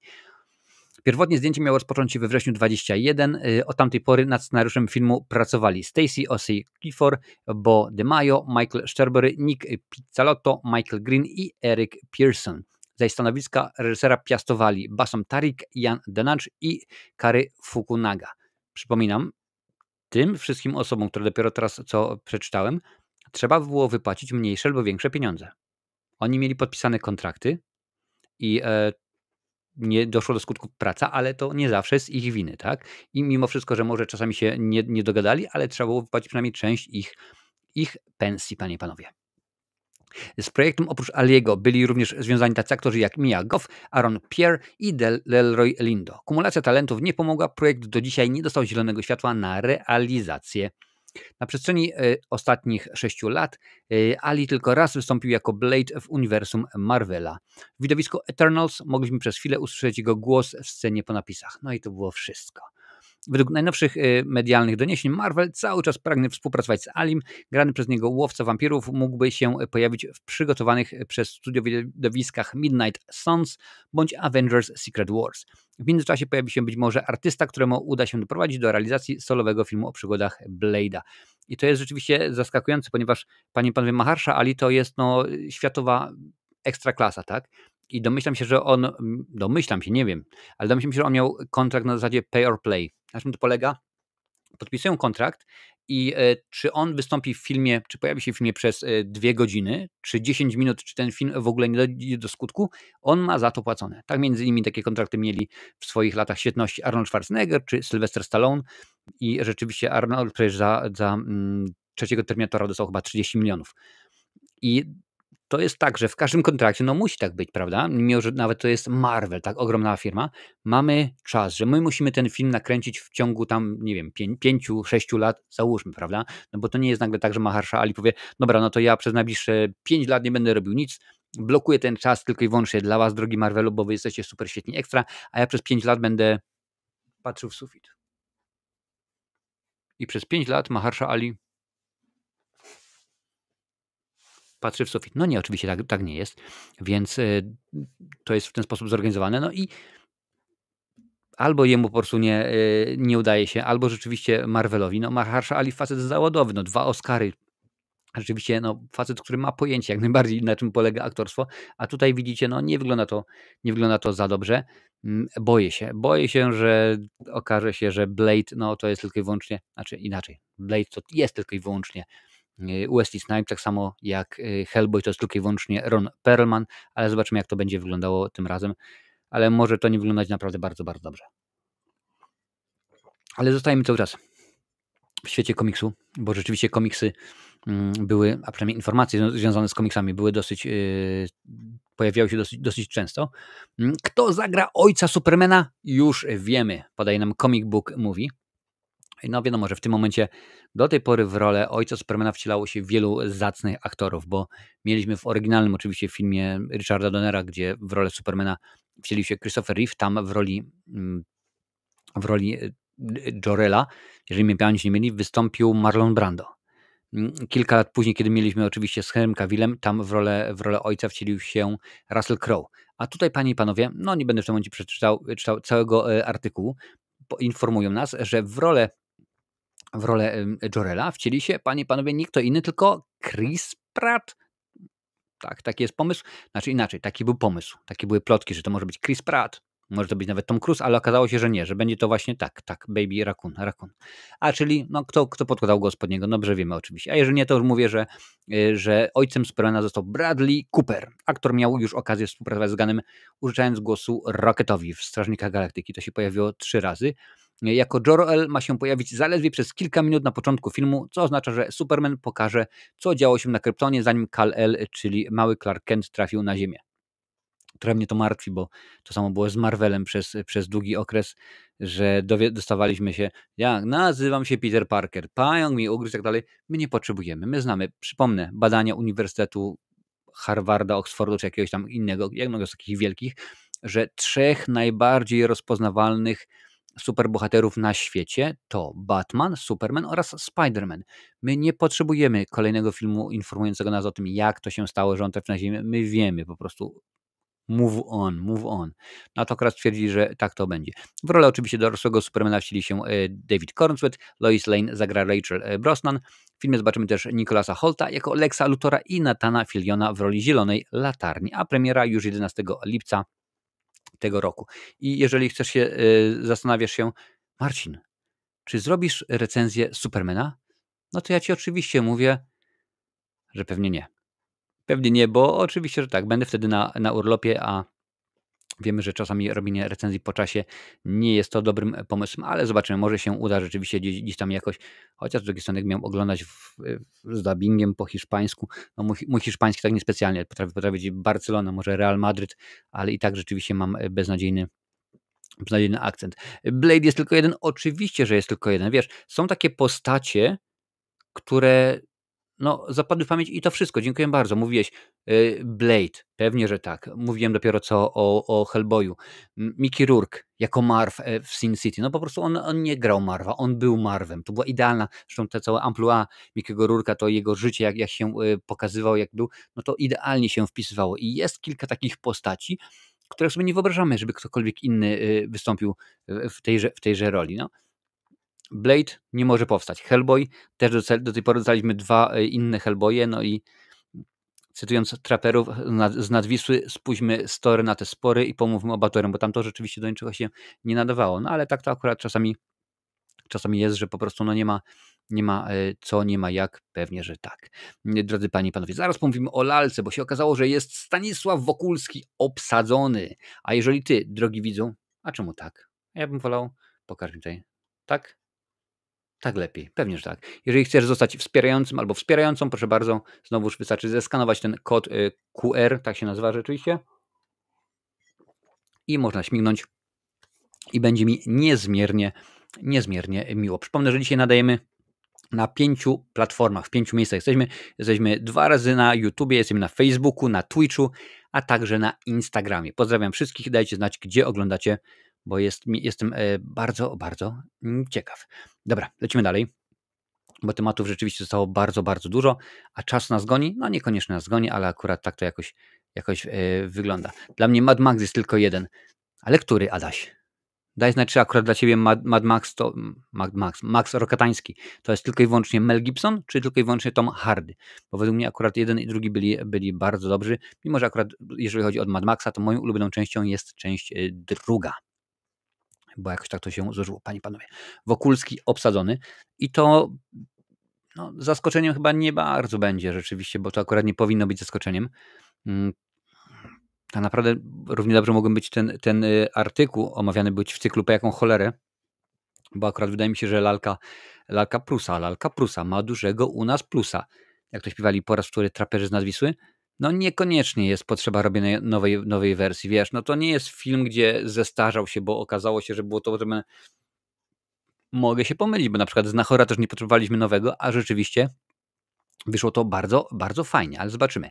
S1: Pierwotnie zdjęcie miało rozpocząć się we wrześniu 2021. Od tamtej pory nad scenariuszem filmu pracowali Stacey Osei-Kuffour, Bo DeMaio, Michael Scherberry, Nick Pizzolatto, Michael Green i Eric Pearson. Zaś stanowiska reżysera piastowali Bassam Tariq, Ian Denach i Kary Fukunaga. Przypominam, tym wszystkim osobom, które dopiero teraz co przeczytałem, trzeba było wypłacić mniejsze albo większe pieniądze. Oni mieli podpisane kontrakty i nie doszło do skutków praca, ale to nie zawsze jest ich winy, tak? I mimo wszystko, że może czasami się nie dogadali, ale trzeba było wypłacić przynajmniej część ich pensji, panie i panowie. Z projektem oprócz Aliego byli również związani tacy aktorzy jak Mia Goth, Aaron Pierre i Delroy Lindo. Kumulacja talentów nie pomogła, projekt do dzisiaj nie dostał zielonego światła na realizację. Na przestrzeni ostatnich 6 lat Ali tylko raz wystąpił jako Blade w uniwersum Marvela. W widowisku Eternals mogliśmy przez chwilę usłyszeć jego głos w scenie po napisach. No i to było wszystko. Według najnowszych medialnych doniesień Marvel cały czas pragnie współpracować z Alim. Grany przez niego łowca wampirów mógłby się pojawić w przygotowanych przez studio widowiskach Midnight Suns bądź Avengers Secret Wars. W międzyczasie pojawi się być może artysta, któremu uda się doprowadzić do realizacji solowego filmu o przygodach Blade'a. I to jest rzeczywiście zaskakujące, ponieważ panie i panowie, Mahershala Ali to jest światowa ekstraklasa, tak? I domyślam się, nie wiem, ale domyślam się, że on miał kontrakt na zasadzie pay or play. Na czym to polega? Podpisują kontrakt i czy on wystąpi w filmie, czy pojawi się w filmie przez 2 godziny, czy 10 minut, czy ten film w ogóle nie dojdzie do skutku, on ma za to płacone. Tak między innymi takie kontrakty mieli w swoich latach świetności Arnold Schwarzenegger czy Sylvester Stallone, i rzeczywiście Arnold przecież za trzeciego Terminatora dostał chyba 30 milionów. I to jest tak, że w każdym kontrakcie musi tak być, prawda? Mimo że nawet to jest Marvel, tak ogromna firma, mamy czas, że my musimy ten film nakręcić w ciągu tam, nie wiem, 5-6 lat, załóżmy, prawda? No bo to nie jest nagle tak, że Mahershala Ali powie: dobra, no to ja przez najbliższe 5 lat nie będę robił nic, blokuję ten czas tylko i wyłącznie dla was, drogi Marvelu, bo wy jesteście super świetni ekstra, a ja przez 5 lat będę patrzył w sufit. I przez 5 lat Mahershala Ali patrzy w sufit. No nie, oczywiście tak nie jest, więc to jest w ten sposób zorganizowane. No i albo jemu po prostu nie udaje się, albo rzeczywiście Marvelowi. No Mahershala Ali facet zawodowy, 2 Oscary. Rzeczywiście facet, który ma pojęcie jak najbardziej, na czym polega aktorstwo, a tutaj widzicie, nie wygląda to za dobrze. Boję się, że okaże się, że Blade, to jest tylko i wyłącznie, znaczy inaczej, Blade to jest tylko i wyłącznie Wesley Snipes, tak samo jak Hellboy to jest tylko i wyłącznie Ron Perlman, ale zobaczymy, jak to będzie wyglądało tym razem. Ale może to nie wyglądać naprawdę bardzo, bardzo dobrze. Ale zostajemy cały czas w świecie komiksu, bo rzeczywiście komiksy były, a przynajmniej informacje związane z komiksami były pojawiały się dosyć często. Kto zagra ojca Supermana? Już wiemy, podaje nam Comic Book Movie. No wiadomo, że w tym momencie do tej pory w rolę ojca Supermana wcielało się wielu zacnych aktorów, bo mieliśmy w oryginalnym oczywiście filmie Richarda Donnera, gdzie w rolę Supermana wcielił się Christopher Reeve, tam w roli Jorela, jeżeli mnie pamięć nie myli, wystąpił Marlon Brando. Kilka lat później, kiedy mieliśmy oczywiście z Henrym Cavillem, tam w rolę ojca wcielił się Russell Crowe. A tutaj, panie i panowie, no nie będę w tym momencie czytał całego artykułu, informują nas, że w rolę Jorela wcieli się, panie i panowie, nie kto inny, tylko Chris Pratt. Tak, taki jest pomysł. Znaczy inaczej, taki był pomysł. Takie były plotki, że to może być Chris Pratt, może to być nawet Tom Cruise, ale okazało się, że nie, że będzie to właśnie tak, Baby Raccoon. A czyli, no kto podkładał go spod niego? No dobrze wiemy oczywiście. A jeżeli nie, to już mówię, że ojcem Supermana został Bradley Cooper. Aktor miał już okazję współpracować z Gunnem, użyczając głosu Rocketowi w Strażnikach Galaktyki. To się pojawiło 3 razy. Jako Jor-El ma się pojawić zaledwie przez kilka minut na początku filmu, co oznacza, że Superman pokaże, co działo się na Kryptonie, zanim Kal-El, czyli mały Clark Kent, trafił na Ziemię. Trochę mnie to martwi, bo to samo było z Marvelem przez długi okres, że dostawaliśmy się, ja nazywam się Peter Parker, pająk mi ugryzł i tak dalej. My nie potrzebujemy, my znamy, przypomnę, badania Uniwersytetu Harvarda, Oxfordu czy jakiegoś tam innego, jednego z takich wielkich, że 3 najbardziej rozpoznawalnych superbohaterów na świecie to Batman, Superman oraz Spider-Man. My nie potrzebujemy kolejnego filmu informującego nas o tym, jak to się stało, że on trafił na Ziemię. My wiemy po prostu. Move on. No to akurat stwierdzili, że tak to będzie. W rolę oczywiście dorosłego Supermana wcieli się David Cornswet, Lois Lane zagra Rachel Brosnan. W filmie zobaczymy też Nicholasa Holta jako Lexa Luthora i Nathana Filliona w roli Zielonej Latarni, a premiera już 11 lipca tego roku. I jeżeli chcesz się, zastanawiasz się, Marcin, czy zrobisz recenzję Supermana? No to ja ci oczywiście mówię, że pewnie nie. Pewnie nie, bo oczywiście, że tak, będę wtedy na urlopie, a wiemy, że czasami robienie recenzji po czasie nie jest to dobrym pomysłem, ale zobaczymy, może się uda rzeczywiście gdzieś tam jakoś, chociaż z drugiej strony jak miałem oglądać z dubbingiem po hiszpańsku, no mój hiszpański tak niespecjalnie, potrafię Barcelona, może Real Madryt, ale i tak rzeczywiście mam beznadziejny akcent. Blade jest tylko jeden? Oczywiście, że jest tylko jeden. Wiesz, są takie postacie, które no, zapadły w pamięć i to wszystko. Dziękuję bardzo. Mówiłeś Blade. Pewnie, że tak. Mówiłem dopiero co o Hellboyu. Mickey Rourke jako Marv w Sin City. No po prostu on nie grał Marva, on był Marvem. To była idealna, zresztą te całe amplua Mickiego Rourke'a, to jego życie, jak się pokazywał, jak był, no to idealnie się wpisywało. I jest kilka takich postaci, których sobie nie wyobrażamy, żeby ktokolwiek inny wystąpił w tejże roli. No. Blade nie może powstać. Hellboy, też do tej pory dostaliśmy 2 inne Hellboye, no i cytując traperów z Nadwisły, spójrzmy story na te spory i pomówmy o Batorem, bo tam to rzeczywiście do niczego się nie nadawało. No ale tak to akurat czasami jest, że po prostu no nie ma co, nie ma jak, pewnie, że tak. Drodzy panie i panowie, zaraz pomówimy o lalce, bo się okazało, że jest Stanisław Wokulski obsadzony. A jeżeli ty, drogi widzu, a czemu tak? Ja bym wolał, pokaż mi tutaj, tak? Tak lepiej, pewnie, że tak. Jeżeli chcesz zostać wspierającym albo wspierającą, proszę bardzo, znowuż wystarczy zeskanować ten kod QR, tak się nazywa rzeczywiście, i można śmignąć i będzie mi niezmiernie miło. Przypomnę, że dzisiaj nadajemy na 5 platformach, w 5 miejscach jesteśmy. Jesteśmy 2 razy na YouTubie, jesteśmy na Facebooku, na Twitchu, a także na Instagramie. Pozdrawiam wszystkich, dajcie znać, gdzie oglądacie, bo jestem bardzo ciekaw. Dobra, lecimy dalej, bo tematów rzeczywiście zostało bardzo dużo, a czas nas goni? No niekoniecznie nas goni, ale akurat tak to jakoś wygląda. Dla mnie Mad Max jest tylko jeden. Ale który, Adaś? Daj znać, czy akurat dla ciebie Mad Max to Max Rokatański to jest tylko i wyłącznie Mel Gibson, czy tylko i wyłącznie Tom Hardy? Bo według mnie akurat jeden i drugi byli bardzo dobrzy, mimo że akurat jeżeli chodzi o Mad Maxa, to moją ulubioną częścią jest część druga. Bo jakoś tak to się złożyło, panie i panowie. Wokulski obsadzony i to no, zaskoczeniem chyba nie bardzo będzie rzeczywiście, bo to akurat nie powinno być zaskoczeniem. Tak naprawdę równie dobrze mogłem być ten artykuł omawiany być w cyklu Po jaką cholerę, bo akurat wydaje mi się, że lalka Prusa ma dużego u nas plusa. Jak to śpiewali po raz wtóry traperzy z Nadwisły, no niekoniecznie jest potrzeba robienia nowej wersji, wiesz, no to nie jest film, gdzie zestarzał się, bo okazało się, że było to potrzebne. Mogę się pomylić, bo na przykład z Nachora też nie potrzebowaliśmy nowego, a rzeczywiście wyszło to bardzo fajnie, ale zobaczymy.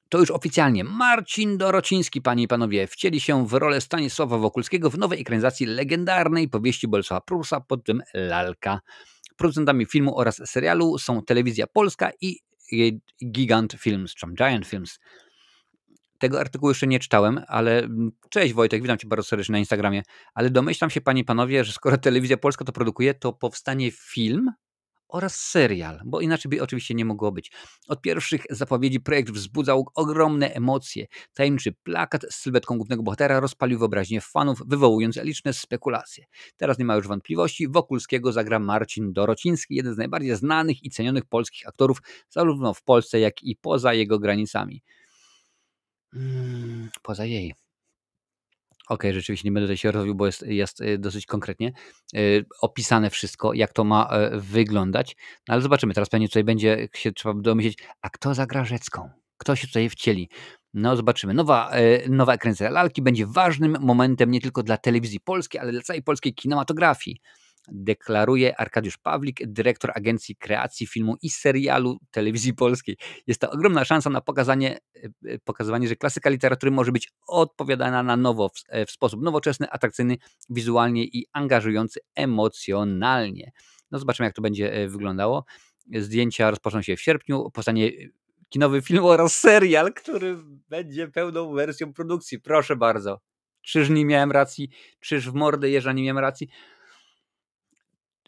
S1: To już oficjalnie Marcin Dorociński, panie i panowie, wcieli się w rolę Stanisława Wokulskiego w nowej ekranizacji legendarnej powieści Bolesława Prusa pod tym Lalka. Producentami filmu oraz serialu są Telewizja Polska i Gigant Films, czy Giant Films. Tego artykułu jeszcze nie czytałem, ale cześć Wojtek, witam cię bardzo serdecznie na Instagramie, ale domyślam się, panie i panowie, że skoro Telewizja Polska to produkuje, to powstanie film oraz serial, bo inaczej by oczywiście nie mogło być. Od pierwszych zapowiedzi projekt wzbudzał ogromne emocje. Tajemniczy plakat z sylwetką głównego bohatera rozpalił wyobraźnię fanów, wywołując liczne spekulacje. Teraz nie ma już wątpliwości, Wokulskiego zagra Marcin Dorociński, jeden z najbardziej znanych i cenionych polskich aktorów, zarówno w Polsce, jak i poza jego granicami. Poza jej. Okej, rzeczywiście nie będę tutaj się rozwijał, bo jest dosyć konkretnie opisane wszystko, jak to ma wyglądać. No ale zobaczymy, teraz pewnie tutaj będzie się trzeba domyśleć, a kto zagra Rzecką? Kto się tutaj wcieli? No zobaczymy. Nowa ekranizacja Lalki będzie ważnym momentem nie tylko dla telewizji polskiej, ale dla całej polskiej kinematografii. Deklaruje Arkadiusz Pawlik, dyrektor Agencji Kreacji Filmu i Serialu Telewizji Polskiej. Jest to ogromna szansa na pokazywanie, że klasyka literatury może być odpowiadana na nowo, w sposób nowoczesny, atrakcyjny, wizualnie i angażujący emocjonalnie. No zobaczymy, jak to będzie wyglądało. Zdjęcia rozpoczną się w sierpniu. Powstanie kinowy film oraz serial, który będzie pełną wersją produkcji. Proszę bardzo. Czyż nie miałem racji? Czyż w mordę jeża nie miałem racji?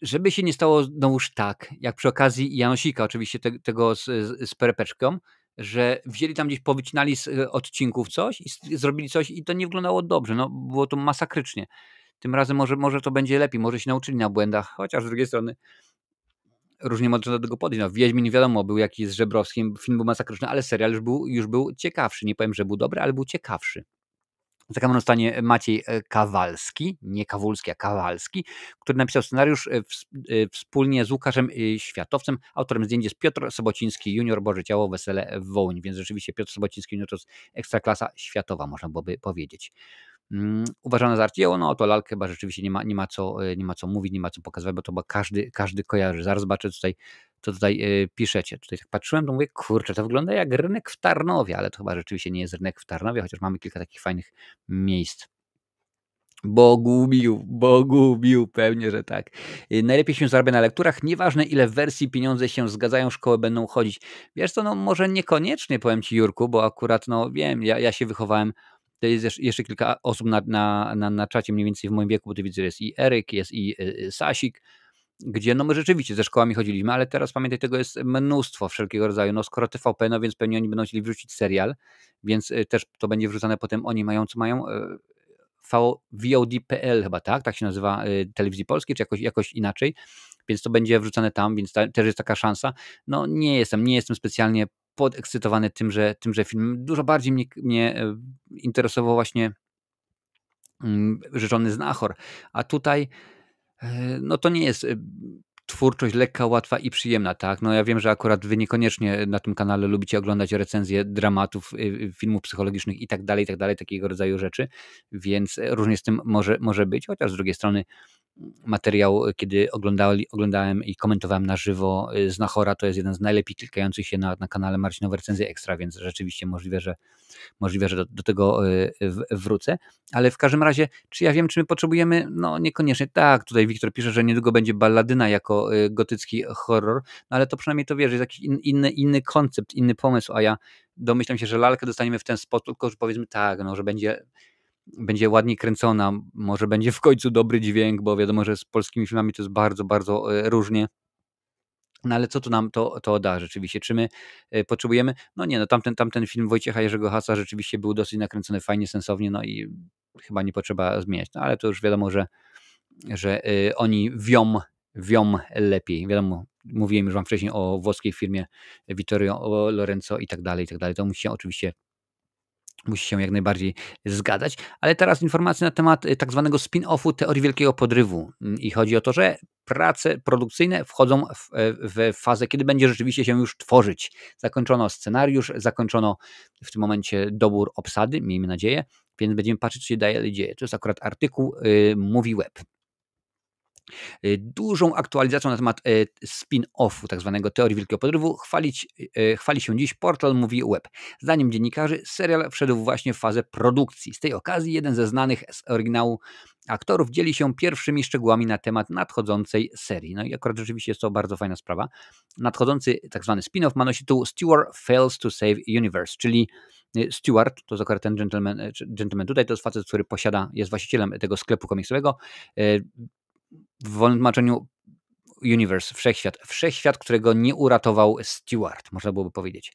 S1: Żeby się nie stało znowuż tak, jak przy okazji Janosika, oczywiście tego z Perepeczką, że wzięli tam gdzieś, powycinali z odcinków coś i zrobili coś i to nie wyglądało dobrze, no było to masakrycznie. Tym razem może to będzie lepiej, może się nauczyli na błędach, chociaż z drugiej strony różnie można do tego podejść. No, Wiedźmin wiadomo, był jakiś z Żebrowskim, film był masakryczny, ale serial już był ciekawszy. Nie powiem, że był dobry, ale był ciekawszy. Za kamerą stanie Maciej Kawalski, nie Kawulski, a Kawalski, który napisał scenariusz wspólnie z Łukaszem Światowcem. Autorem zdjęć jest Piotr Sobociński junior, Boże Ciało, Wesele w Wołyń, więc rzeczywiście Piotr Sobociński junior to jest ekstraklasa światowa, można byłoby powiedzieć. Uważane za arcydzieło, no to Lalkę chyba rzeczywiście nie ma co mówić, nie ma co pokazywać, bo to chyba każdy kojarzy. Zaraz zobaczę co tutaj piszecie. Tutaj tak patrzyłem, to mówię, kurczę, to wygląda jak rynek w Tarnowie, ale to chyba rzeczywiście nie jest rynek w Tarnowie, chociaż mamy kilka takich fajnych miejsc. Bogubił, pewnie, że tak. Najlepiej się zarabia na lekturach, nieważne ile wersji pieniądze się zgadzają, szkoły będą chodzić. Wiesz co, no może niekoniecznie, powiem ci Jurku, bo akurat, no wiem, ja się wychowałem, to jest jeszcze kilka osób na czacie mniej więcej w moim wieku, bo ty widzę, że jest i Eryk, jest i Sasik, gdzie no my rzeczywiście ze szkołami chodziliśmy, ale teraz pamiętaj, tego jest mnóstwo wszelkiego rodzaju. No skoro TVP, no więc pewnie oni będą chcieli wrzucić serial, więc też to będzie wrzucane potem, oni mają co mają, VOD.pl chyba, tak? Tak się nazywa Telewizji Polskiej, czy jakoś inaczej, więc to będzie wrzucane tam, więc też jest taka szansa. No nie jestem specjalnie podekscytowany tymże film. Dużo bardziej mnie interesował właśnie Rzeczony Znachor, a tutaj no to nie jest twórczość lekka, łatwa i przyjemna, tak? No ja wiem, że akurat wy niekoniecznie na tym kanale lubicie oglądać recenzje dramatów, filmów psychologicznych i tak dalej, takiego rodzaju rzeczy, więc różnie z tym może być, chociaż z drugiej strony materiał, kiedy oglądałem i komentowałem na żywo Znachora, to jest jeden z najlepiej klikających się na kanale Marcinowe Recenzje Ekstra, więc rzeczywiście możliwe, że do tego wrócę. Ale w każdym razie, czy ja wiem, czy my potrzebujemy? No niekoniecznie. Tak, tutaj Wiktor pisze, że niedługo będzie Balladyna jako gotycki horror, no ale to przynajmniej to wiesz, jest jakiś inny koncept, inny pomysł, a ja domyślam się, że Lalkę dostaniemy w ten sposób, tylko że powiedzmy tak, no, że będzie ładnie kręcona, może będzie w końcu dobry dźwięk, bo wiadomo, że z polskimi filmami to jest bardzo, bardzo różnie. No ale co tu nam to da rzeczywiście? Czy my potrzebujemy? No nie, no tamten film Wojciecha Jerzego Hasa rzeczywiście był dosyć nakręcony fajnie, sensownie, no i chyba nie potrzeba zmieniać. No ale to już wiadomo, że oni wią lepiej. Wiadomo, mówiłem już wam wcześniej o włoskiej firmie Vittorio Lorenzo i tak dalej. To musi się jak najbardziej zgadzać. Ale teraz informacje na temat tak zwanego spin-offu Teorii Wielkiego Podrywu. I chodzi o to, że prace produkcyjne wchodzą w fazę, kiedy będzie rzeczywiście się już tworzyć. Zakończono scenariusz, zakończono w tym momencie dobór obsady, miejmy nadzieję, więc będziemy patrzeć, co się dalej dzieje. To jest akurat artykuł Mówi Web. Dużą aktualizacją na temat spin-offu, tak zwanego Teorii Wielkiego Podrywu, chwali się dziś portal Mówi Web. Zdaniem dziennikarzy serial wszedł właśnie w fazę produkcji. Z tej okazji jeden ze znanych z oryginału aktorów dzieli się pierwszymi szczegółami na temat nadchodzącej serii. No i akurat rzeczywiście jest to bardzo fajna sprawa. Nadchodzący tak zwany spin-off ma nosi tytuł Stewart Fails to Save Universe, czyli Stewart, to jest akurat ten gentleman tutaj, to jest facet, który jest właścicielem tego sklepu komiksowego, w wolnym tłumaczeniu Universe, wszechświat, którego nie uratował Stewart, można byłoby powiedzieć.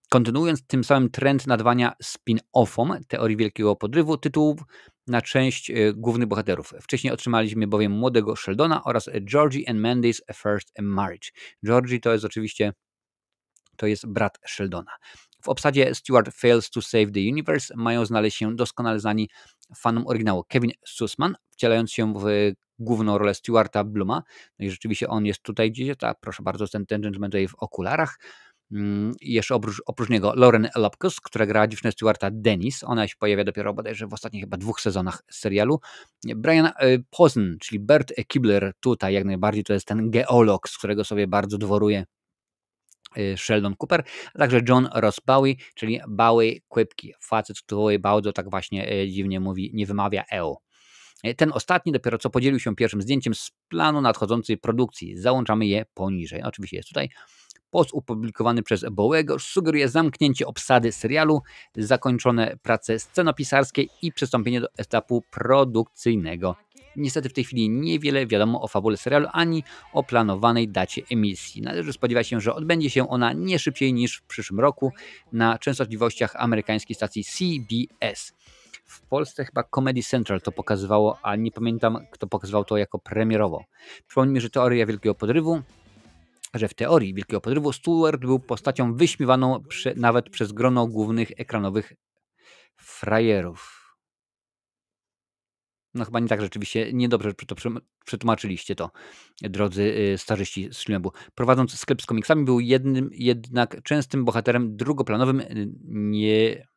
S1: Kontynuując tym samym trend nadawania spin-offom Teorii Wielkiego Podrywu tytułów na część głównych bohaterów. Wcześniej otrzymaliśmy bowiem młodego Sheldona oraz Georgie and Mandy's First Marriage. Georgie to jest oczywiście brat Sheldona. W obsadzie Stewart Fails to Save the Universe mają znaleźć się doskonale znani fanom oryginału Kevin Sussman, wcielając się w główną rolę Stewarta Bluma. No i rzeczywiście on jest tutaj gdzieś, tak, proszę bardzo, ten gentleman tutaj w okularach. I jeszcze oprócz niego Lauren Lapkus, która gra dziewczynę Stewarta Dennis. Ona się pojawia dopiero bodajże w ostatnich chyba 2 sezonach serialu. Brian Posn, czyli Bert Kibler tutaj jak najbardziej, to jest ten geolog, z którego sobie bardzo dworuje Sheldon Cooper, a także John Ross Bowie, czyli Bowie Quipki, facet, który bardzo tak właśnie dziwnie mówi, nie wymawia EO. Ten ostatni dopiero co podzielił się pierwszym zdjęciem z planu nadchodzącej produkcji. Załączamy je poniżej. Oczywiście jest tutaj post opublikowany przez Bowiego, sugeruje zamknięcie obsady serialu, zakończone prace scenopisarskie i przystąpienie do etapu produkcyjnego. Niestety w tej chwili niewiele wiadomo o fabule serialu ani o planowanej dacie emisji. Należy spodziewać się, że odbędzie się ona nie szybciej niż w przyszłym roku na częstotliwościach amerykańskiej stacji CBS. W Polsce chyba Comedy Central to pokazywało, a nie pamiętam, kto pokazywał to jako premierowo. Przypomnijmy, że w teorii Wielkiego Podrywu Stewart był postacią wyśmiewaną nawet przez grono głównych ekranowych frajerów. No chyba nie tak rzeczywiście, niedobrze to przetłumaczyliście to, drodzy starzyści z Ślębu. Prowadząc sklep z komiksami był jednak częstym bohaterem drugoplanowym, nie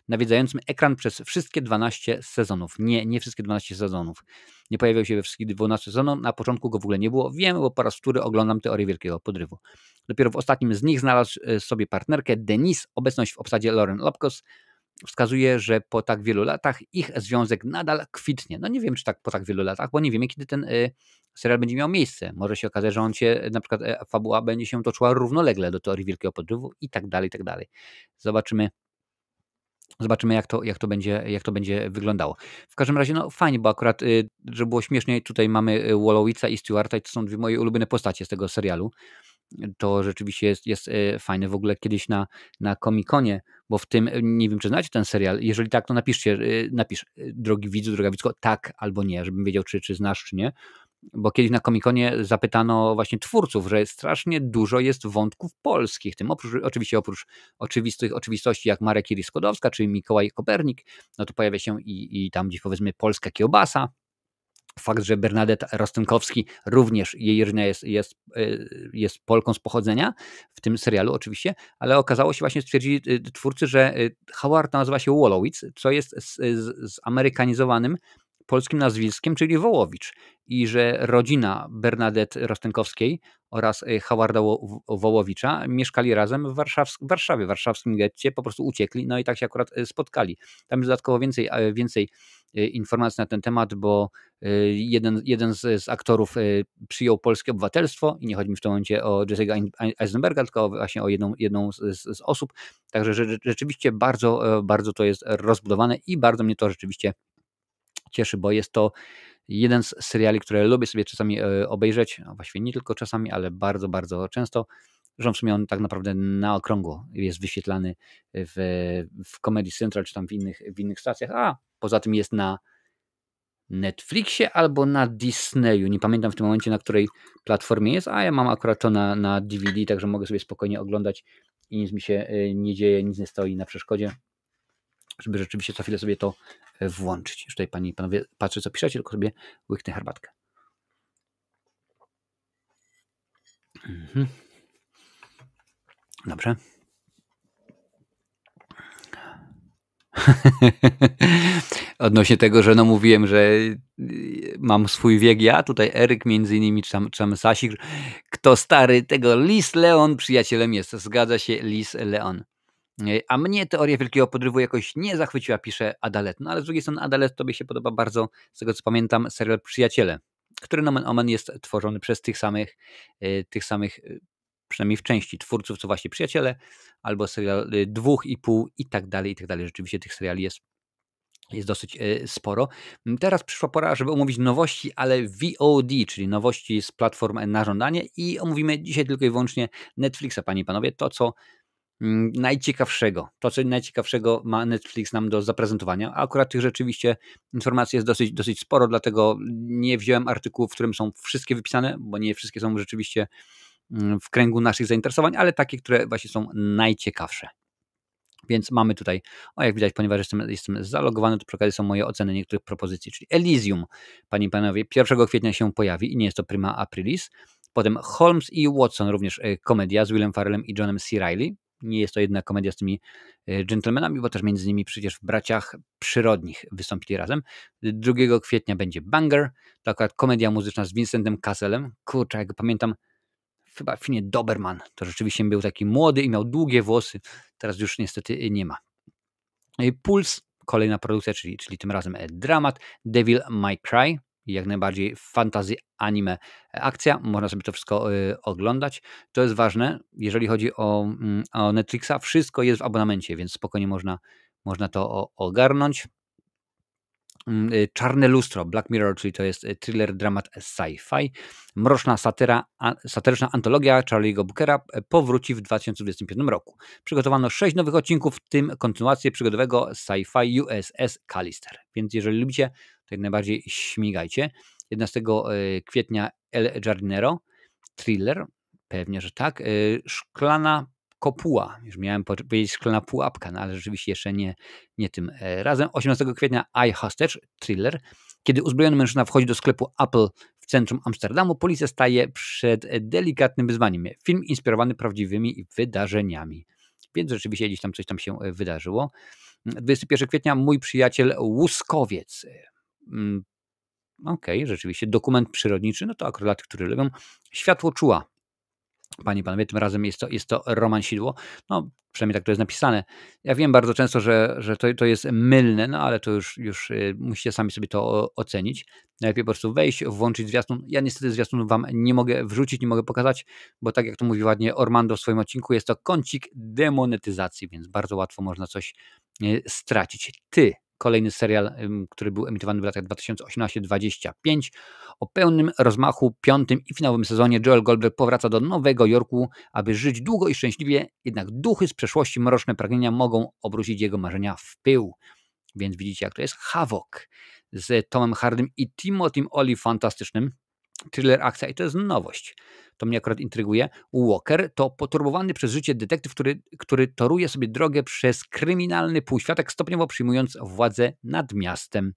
S1: nawiedzającym ekran przez wszystkie 12 sezonów. Nie wszystkie 12 sezonów. Nie pojawiał się we wszystkich 12 sezonach. Na początku go w ogóle nie było. Wiem, bo po raz wtóry oglądam Teorię Wielkiego Podrywu. Dopiero w ostatnim z nich znalazł sobie partnerkę Denise. Obecność w obsadzie Lauren Lapkus wskazuje, że po tak wielu latach ich związek nadal kwitnie. No nie wiem, czy tak po tak wielu latach, bo nie wiemy, kiedy ten serial będzie miał miejsce. Może się okazać, że on się, na przykład fabuła będzie się toczyła równolegle do Teorii Wielkiego Podrywu i tak dalej, i tak dalej. Zobaczymy, jak to będzie wyglądało. W każdym razie, no fajnie, bo akurat, żeby było śmieszniej, tutaj mamy Wolowitza i Stewarta i to są 2 moje ulubione postacie z tego serialu. To rzeczywiście jest fajne. W ogóle kiedyś na Comic-Conie, bo w tym, nie wiem, czy znacie ten serial, jeżeli tak, to napisz, drogi widzu, droga widzko, tak albo nie, żebym wiedział, czy znasz, czy nie. Bo kiedyś na Comic-Conie zapytano właśnie twórców, że strasznie dużo jest wątków polskich, tym oczywiście oprócz oczywistych oczywistości jak Marek Curie-Skłodowska czy Mikołaj Kopernik, no to pojawia się i tam gdzieś powiedzmy polska kiełbasa. Fakt, że Bernadette Rostenkowski również, jej rodzina jest Polką z pochodzenia w tym serialu oczywiście, ale okazało się, właśnie stwierdzili twórcy, że Howard nazywa się Wolowitz, co jest zamerykanizowanym polskim nazwiskiem, czyli Wołowicz, i że rodzina Bernadette Rostenkowskiej oraz Howarda Wołowicza mieszkali razem w Warszawie, w warszawskim getcie, po prostu uciekli, no i tak się akurat spotkali. Tam jest dodatkowo więcej informacji na ten temat, bo jeden z aktorów przyjął polskie obywatelstwo i nie chodzi mi w tym momencie o Jesse'ego Eisenberga, tylko właśnie o jedną z osób, także rzeczywiście bardzo, bardzo to jest rozbudowane i bardzo mnie to rzeczywiście cieszy, bo jest to jeden z seriali, które lubię sobie czasami obejrzeć, a właściwie nie tylko czasami, ale bardzo, bardzo często. Zresztą w sumie on tak naprawdę na okrągło jest wyświetlany w Comedy Central, czy tam w innych stacjach, a poza tym jest na Netflixie albo na Disneyu. Nie pamiętam w tym momencie, na której platformie jest, a ja mam akurat to na DVD, także mogę sobie spokojnie oglądać i nic mi się nie dzieje, nic nie stoi na przeszkodzie, żeby rzeczywiście co chwilę sobie to włączyć. Już tutaj panie i panowie, patrzę co piszecie, tylko sobie łyknę herbatkę. Dobrze. Odnośnie tego, że no mówiłem, że mam swój wiek ja, tutaj Eryk między innymi, czy tam Sasik. Kto stary, tego Lis Leon przyjacielem jest. Zgadza się, Lis Leon. A mnie teoria Wielkiego Podrywu jakoś nie zachwyciła, pisze Adalet. No ale z drugiej strony Adalet tobie się podoba bardzo, z tego co pamiętam, serial Przyjaciele, który nomen omen jest tworzony przez tych samych, przynajmniej w części twórców, co właśnie Przyjaciele, albo serial Dwóch i pół i tak dalej, i tak dalej. Rzeczywiście tych seriali jest dosyć sporo. Teraz przyszła pora, żeby omówić nowości, ale VOD, czyli nowości z platform na żądanie i omówimy dzisiaj tylko i wyłącznie Netflixa, panie i panowie, to co najciekawszego ma Netflix nam do zaprezentowania, a akurat tych rzeczywiście informacji jest dosyć sporo, dlatego nie wziąłem artykułów, w którym są wszystkie wypisane, bo nie wszystkie są rzeczywiście w kręgu naszych zainteresowań, ale takie, które właśnie są najciekawsze. Więc mamy tutaj, jak widać, ponieważ jestem zalogowany, to przy okazji są moje oceny niektórych propozycji, czyli Elysium, panie i panowie, 1 kwietnia się pojawi i nie jest to prima aprilis. Potem Holmes i Watson, również komedia z Willem Ferrellem i Johnem C. Reilly. Nie jest to jedna komedia z tymi dżentelmenami, bo też między innymi przecież w Braciach Przyrodnich wystąpili razem. 2 kwietnia będzie Banger, to akurat komedia muzyczna z Vincentem Casselem. Kurczę, jak pamiętam, chyba w filmie Doberman, to rzeczywiście był taki młody i miał długie włosy, teraz już niestety nie ma. Puls, kolejna produkcja, czyli tym razem dramat, Devil May Cry, jak najbardziej fantasy, anime, akcja, można sobie to wszystko oglądać. To jest ważne, jeżeli chodzi o Netflixa, wszystko jest w abonamencie, więc spokojnie można to ogarnąć. Czarne lustro, Black Mirror, czyli to jest thriller, dramat sci-fi. Mroczna satyryczna antologia Charlie'ego Bookera powróci w 2025 roku. Przygotowano 6 nowych odcinków, w tym kontynuację przygodowego sci-fi USS Callister. Więc jeżeli lubicie, to jak najbardziej śmigajcie. 11 kwietnia El Jardinero, thriller, pewnie, że tak. Szklana kopuła, już miałem powiedzieć szklana pułapka, no ale rzeczywiście jeszcze nie tym razem. 18 kwietnia I Hostage, thriller. Kiedy uzbrojony mężczyzna wchodzi do sklepu Apple w centrum Amsterdamu, policja staje przed delikatnym wyzwaniem. Film inspirowany prawdziwymi wydarzeniami. Więc rzeczywiście gdzieś tam coś tam się wydarzyło. 21 kwietnia Mój przyjaciel Łuskowiec. Okej, rzeczywiście dokument przyrodniczy, no to akurat dla tych, którzy lubią. Światłoczuła. Panie i panowie, tym razem jest to romansidło. No, przynajmniej tak to jest napisane. Ja wiem bardzo często, że to jest mylne, no ale to już musicie sami sobie to ocenić. Najlepiej po prostu wejść, włączyć zwiastun. Ja niestety zwiastun wam nie mogę wrzucić, nie mogę pokazać, bo tak jak to mówi ładnie Ormando w swoim odcinku, jest to kącik demonetyzacji, więc bardzo łatwo można coś stracić. Kolejny serial, który był emitowany w latach 2018-25. O pełnym rozmachu 5. i finałowym sezonie Joel Goldberg powraca do Nowego Jorku, aby żyć długo i szczęśliwie, jednak duchy z przeszłości, mroczne pragnienia mogą obrócić jego marzenia w pył. Więc widzicie, jak to jest. Havok z Tomem Hardym i Timothym Olyphantastycznym. Thriller, akcja i to jest nowość. To mnie akurat intryguje. Walker to poturbowany przez życie detektyw, który toruje sobie drogę przez kryminalny półświatek, stopniowo przyjmując władzę nad miastem.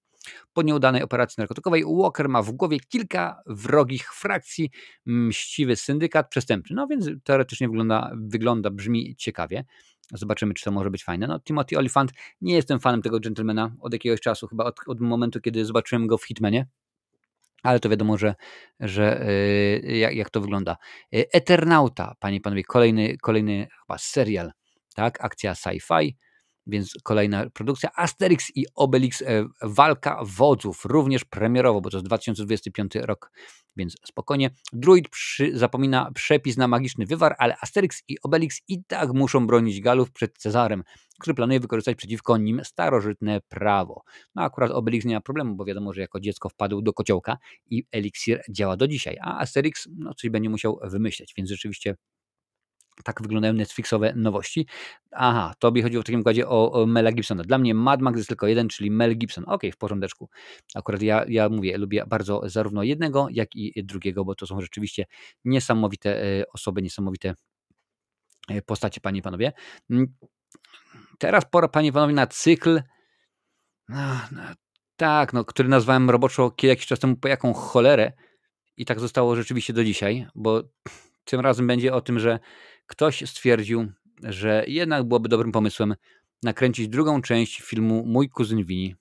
S1: Po nieudanej operacji narkotykowej Walker ma w głowie kilka wrogich frakcji, mściwy syndykat przestępczy. No więc teoretycznie brzmi ciekawie. Zobaczymy, czy to może być fajne. No, Timothy Olyphant, nie jestem fanem tego gentlemana od jakiegoś czasu, chyba od momentu, kiedy zobaczyłem go w Hitmanie. Ale to wiadomo, że jak to wygląda. Eternauta, panie i panowie, kolejny chyba serial, tak? Akcja sci-fi, więc kolejna produkcja. Asterix i Obelix, walka wodzów, również premierowo, bo to jest 2025 rok, więc spokojnie. Druid zapomina przepis na magiczny wywar, ale Asterix i Obelix i tak muszą bronić Galów przed Cezarem, który planuje wykorzystać przeciwko nim starożytne prawo. No akurat Obelix nie ma problemu, bo wiadomo, że jako dziecko wpadł do kociołka i eliksir działa do dzisiaj, a Asterix coś będzie musiał wymyśleć, więc rzeczywiście tak wyglądają Netflixowe nowości. Aha, tobie chodziło w takim układzie o Mela Gibsona. Dla mnie Mad Max jest tylko jeden, czyli Mel Gibson. Okej, w porządeczku. Akurat ja mówię, lubię bardzo zarówno jednego, jak i drugiego, bo to są rzeczywiście niesamowite osoby, niesamowite postacie, panie i panowie. Teraz pora, panie i panowie, na cykl, który nazwałem roboczo jakiś czas temu po jaką cholerę i tak zostało rzeczywiście do dzisiaj, bo tym razem będzie o tym, że ktoś stwierdził, że jednak byłoby dobrym pomysłem nakręcić drugą część filmu Mój kuzyn Vinny.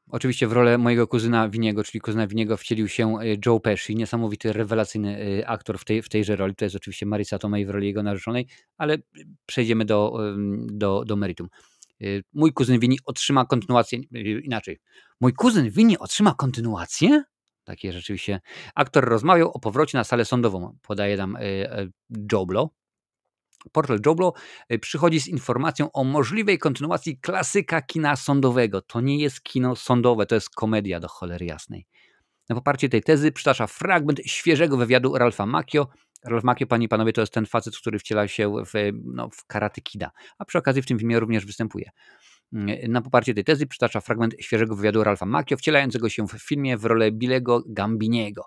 S1: Oczywiście w rolę mojego kuzyna Viniego, czyli kuzyna Viniego wcielił się Joe Pesci, niesamowity, rewelacyjny aktor w tejże roli. To jest oczywiście Marisa Tomei w roli jego narzeczonej, ale przejdziemy do meritum. Mój kuzyn Vini otrzyma kontynuację, inaczej. Mój kuzyn Vini otrzyma kontynuację? Takie rzeczywiście. Aktor rozmawiał o powrocie na salę sądową, podaje nam Joe Blow. Portal Joblo przychodzi z informacją o możliwej kontynuacji klasyka kina sądowego. To nie jest kino sądowe, to jest komedia do cholery jasnej. Na poparcie tej tezy przytacza fragment świeżego wywiadu Ralpha Macchio. Ralph Macchio, panie i panowie, to jest ten facet, który wciela się w Karate Kida, a przy okazji w tym filmie również występuje. Na poparcie tej tezy przytacza fragment świeżego wywiadu Ralpha Macchio, wcielającego się w filmie w rolę Billego Gambiniego.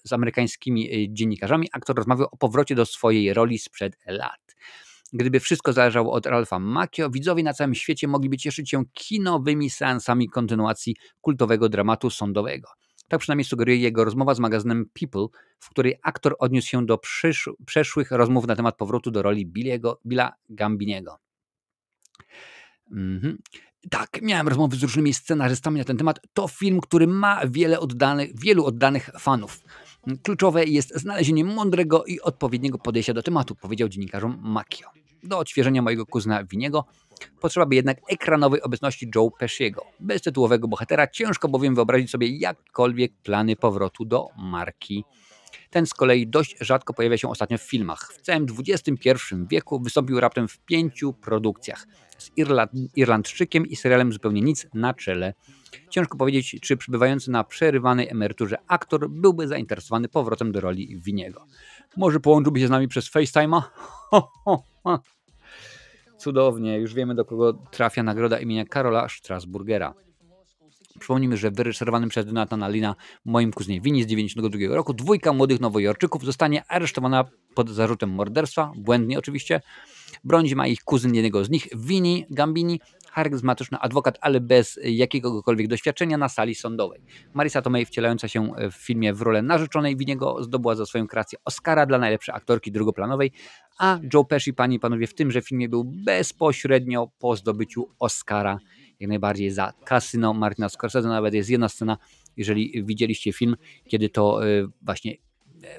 S1: Z amerykańskimi dziennikarzami aktor rozmawiał o powrocie do swojej roli sprzed lat. Gdyby wszystko zależało od Ralpha Macchio, widzowie na całym świecie mogliby cieszyć się kinowymi seansami kontynuacji kultowego dramatu sądowego. Tak przynajmniej sugeruje jego rozmowa z magazynem People, w której aktor odniósł się do przeszłych rozmów na temat powrotu do roli Billa Gambiniego. Tak, miałem rozmowy z różnymi scenarzystami na ten temat. To film, który ma wielu oddanych fanów. Kluczowe jest znalezienie mądrego i odpowiedniego podejścia do tematu, powiedział dziennikarzom Macchio. Do odświeżenia mojego kuzyna Viniego potrzeba by jednak ekranowej obecności Joe Pesciego. Bez tytułowego bohatera ciężko bowiem wyobrazić sobie jakkolwiek plany powrotu do marki. Ten z kolei dość rzadko pojawia się ostatnio w filmach. W całym XXI wieku wystąpił raptem w 5 produkcjach. Z Irlandczykiem i serialem Zupełnie nic na czele. Ciężko powiedzieć, czy przybywający na przerywanej emeryturze aktor byłby zainteresowany powrotem do roli Viniego. Może połączyłby się z nami przez FaceTime'a? Cudownie, już wiemy, do kogo trafia nagroda imienia Karola Strasburgera. Przypomnijmy, że w wyreżyserowanym przez Jonathana Lina Moim kuzynie Vini z 1992 roku dwójka młodych nowojorczyków zostanie aresztowana pod zarzutem morderstwa, błędnie oczywiście. Bronić ma ich kuzyn jednego z nich, Vini Gambini, charyzmatyczny adwokat, ale bez jakiegokolwiek doświadczenia na sali sądowej. Marisa Tomei, wcielająca się w filmie w rolę narzeczonej Viniego, zdobyła za swoją kreację Oscara dla najlepszej aktorki drugoplanowej, a Joe Pesci, panie i panowie, w tymże filmie był bezpośrednio po zdobyciu Oscara, jak najbardziej, za Casino Martina Scorsese. Nawet jest jedna scena, jeżeli widzieliście film, kiedy to właśnie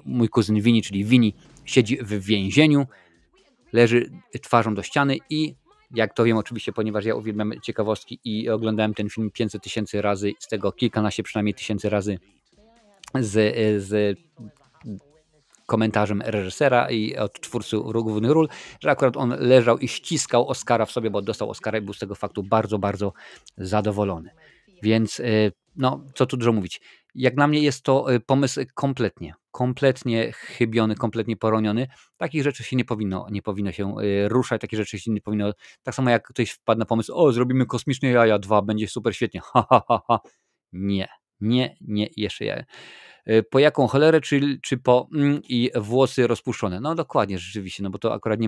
S1: mój kuzyn Vini, czyli Vini, siedzi w więzieniu, leży twarzą do ściany i jak to wiem oczywiście, ponieważ ja uwielbiam ciekawostki i oglądałem ten film 500 000 razy, z tego kilkanaście przynajmniej tysięcy razy z komentarzem reżysera i od twórcy Głównych Ról, że akurat on leżał i ściskał Oscara w sobie, bo dostał Oscara i był z tego faktu bardzo, bardzo zadowolony. Więc no, co tu dużo mówić. Jak dla mnie jest to pomysł kompletnie chybiony, kompletnie poroniony. Takich rzeczy się nie powinno się ruszać, takich rzeczy się nie powinno, tak samo jak ktoś wpadł na pomysł, o, zrobimy Kosmiczne Jaja 2, będzie super świetnie, nie, jeszcze ja. Po jaką cholerę, czy po i włosy rozpuszczone. No dokładnie, rzeczywiście, no bo to akurat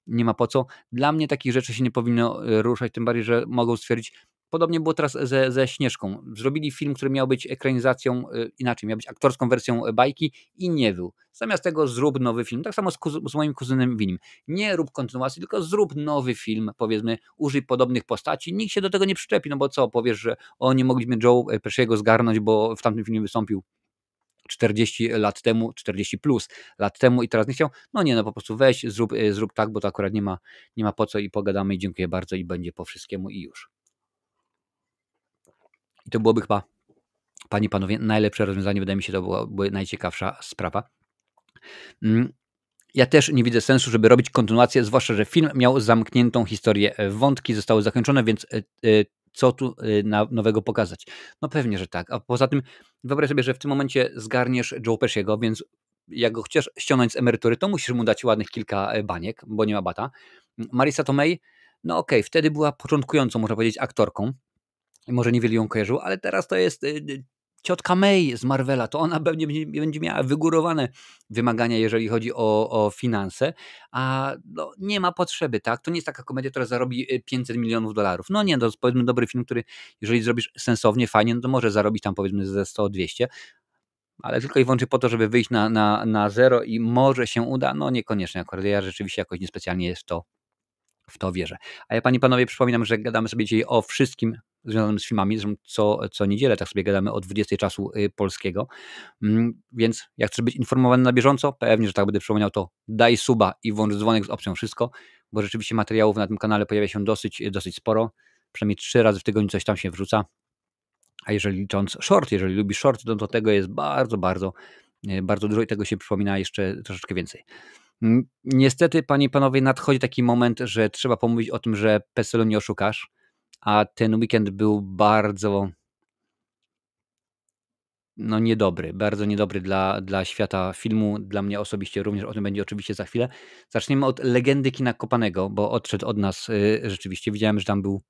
S1: nie ma po co. Dla mnie takich rzeczy się nie powinno ruszać, tym bardziej, że mogą stwierdzić, podobnie było teraz ze Śnieżką. Zrobili film, który miał być ekranizacją, inaczej, miał być aktorską wersją bajki i nie był. Zamiast tego zrób nowy film. Tak samo z moim kuzynem Winim. Nie rób kontynuacji, tylko zrób nowy film, powiedzmy, użyj podobnych postaci. Nikt się do tego nie przyczepi, no bo co, powiesz, że nie mogliśmy Joe Pesciego zgarnąć, bo w tamtym filmie wystąpił 40 lat temu, 40 plus lat temu i teraz nie chciał. No nie, no po prostu weź, zrób tak, bo to akurat nie ma po co i pogadamy i dziękuję bardzo i będzie po wszystkiemu i już. I to byłoby chyba, panie i panowie, najlepsze rozwiązanie. Wydaje mi się, to byłaby najciekawsza sprawa. Ja też nie widzę sensu, żeby robić kontynuację, zwłaszcza, że film miał zamkniętą historię. Wątki zostały zakończone, więc co tu nowego pokazać? No pewnie, że tak. A poza tym wyobraź sobie, że w tym momencie zgarniesz Joe Pesciego, więc jak go chcesz ściągnąć z emerytury, to musisz mu dać ładnych kilka baniek, bo nie ma bata. Marisa Tomei, no okej, wtedy była początkującą, można powiedzieć, aktorką. Może niewiele ją kojarzył, ale teraz to jest ciotka May z Marvela, to ona będzie miała wygórowane wymagania, jeżeli chodzi o finanse, a no, nie ma potrzeby, tak? To nie jest taka komedia, która zarobi $500 milionów. No nie, to jest, powiedzmy, dobry film, który jeżeli zrobisz sensownie, fajnie, no to może zarobić tam, powiedzmy, ze 100-200, ale tylko i wyłącznie po to, żeby wyjść na zero i może się uda, no niekoniecznie akurat. Ja rzeczywiście jakoś niespecjalnie w to wierzę. A ja, panie i panowie, przypominam, że gadamy sobie dzisiaj o wszystkim, związanym z filmami, zresztą co niedzielę tak sobie gadamy o 20 czasu polskiego. Więc jak chcesz być informowany na bieżąco, pewnie, że tak będę przypomniał, to daj suba i włącz dzwonek z opcją wszystko, bo rzeczywiście materiałów na tym kanale pojawia się dosyć sporo. Przynajmniej 3 razy w tygodniu coś tam się wrzuca. A jeżeli licząc short, jeżeli lubisz short, to tego jest bardzo dużo i tego się przypomina jeszcze troszeczkę więcej. Niestety, panie i panowie, nadchodzi taki moment, że trzeba pomówić o tym, że PESEL-u nie oszukasz, a ten weekend był bardzo niedobry, bardzo niedobry dla świata filmu, dla mnie osobiście również, o tym będzie oczywiście za chwilę. Zaczniemy od legendy kina kopanego, bo odszedł od nas rzeczywiście. Widziałem, że tam był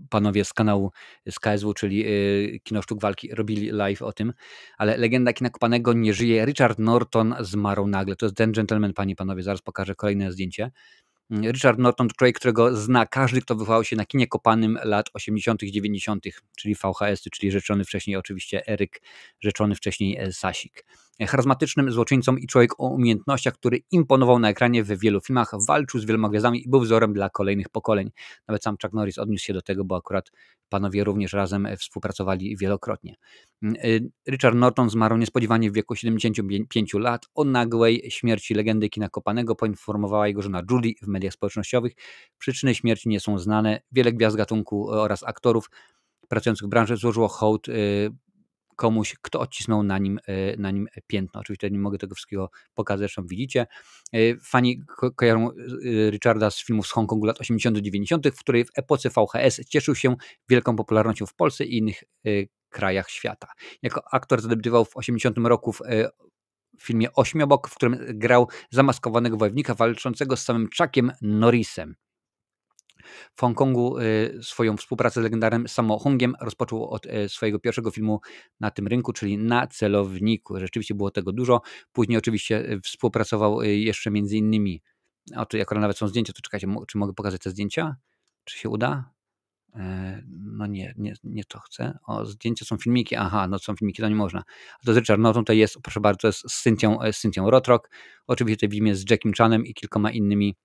S1: panowie z kanału z KSW, czyli Kino Sztuk Walki, robili live o tym, ale legenda kina kopanego nie żyje. Richard Norton zmarł nagle. To jest ten gentleman, panie i panowie, zaraz pokażę kolejne zdjęcie. Richard Norton, człowiek, którego zna każdy, kto wychował się na kinie kopanym lat 80., 90., czyli VHS, czyli rzeczony wcześniej oczywiście Eryk, rzeczony wcześniej Sasik. Charyzmatycznym złoczyńcą i człowiek o umiejętnościach, który imponował na ekranie w wielu filmach, walczył z wieloma gwiazdami i był wzorem dla kolejnych pokoleń. Nawet sam Chuck Norris odniósł się do tego, bo akurat panowie również razem współpracowali wielokrotnie. Richard Norton zmarł niespodziewanie w wieku 75 lat. O nagłej śmierci legendy kina kopanego poinformowała jego żona Judy w mediach społecznościowych. Przyczyny śmierci nie są znane. Wiele gwiazd gatunku oraz aktorów pracujących w branży złożyło hołd komuś, kto odcisnął na nim piętno. Oczywiście nie mogę tego wszystkiego pokazać, zresztą widzicie. Fani kojarzą Richarda z filmów z Hongkongu lat 80-90, w której w epoce VHS cieszył się wielką popularnością w Polsce i innych krajach świata. Jako aktor zadebiutował w 80 roku w filmie Ośmiobok, w którym grał zamaskowanego wojownika walczącego z samym Chuckiem Norrisem. W Hongkongu swoją współpracę z legendarnym Sammo Hungiem rozpoczął od swojego pierwszego filmu na tym rynku, czyli Na celowniku. Rzeczywiście było tego dużo. Później oczywiście współpracował jeszcze między innymi, tu akurat nawet są zdjęcia, to czekajcie, czy mogę pokazać te zdjęcia? Czy się uda? No nie to chcę. O, zdjęcia są filmiki. Aha, no są filmiki, to nie można. To jest Richard Norton, tutaj jest, proszę bardzo, to jest z Cynthią Rothrock. Oczywiście tutaj widzimy z Jackiem Chanem i kilkoma innymi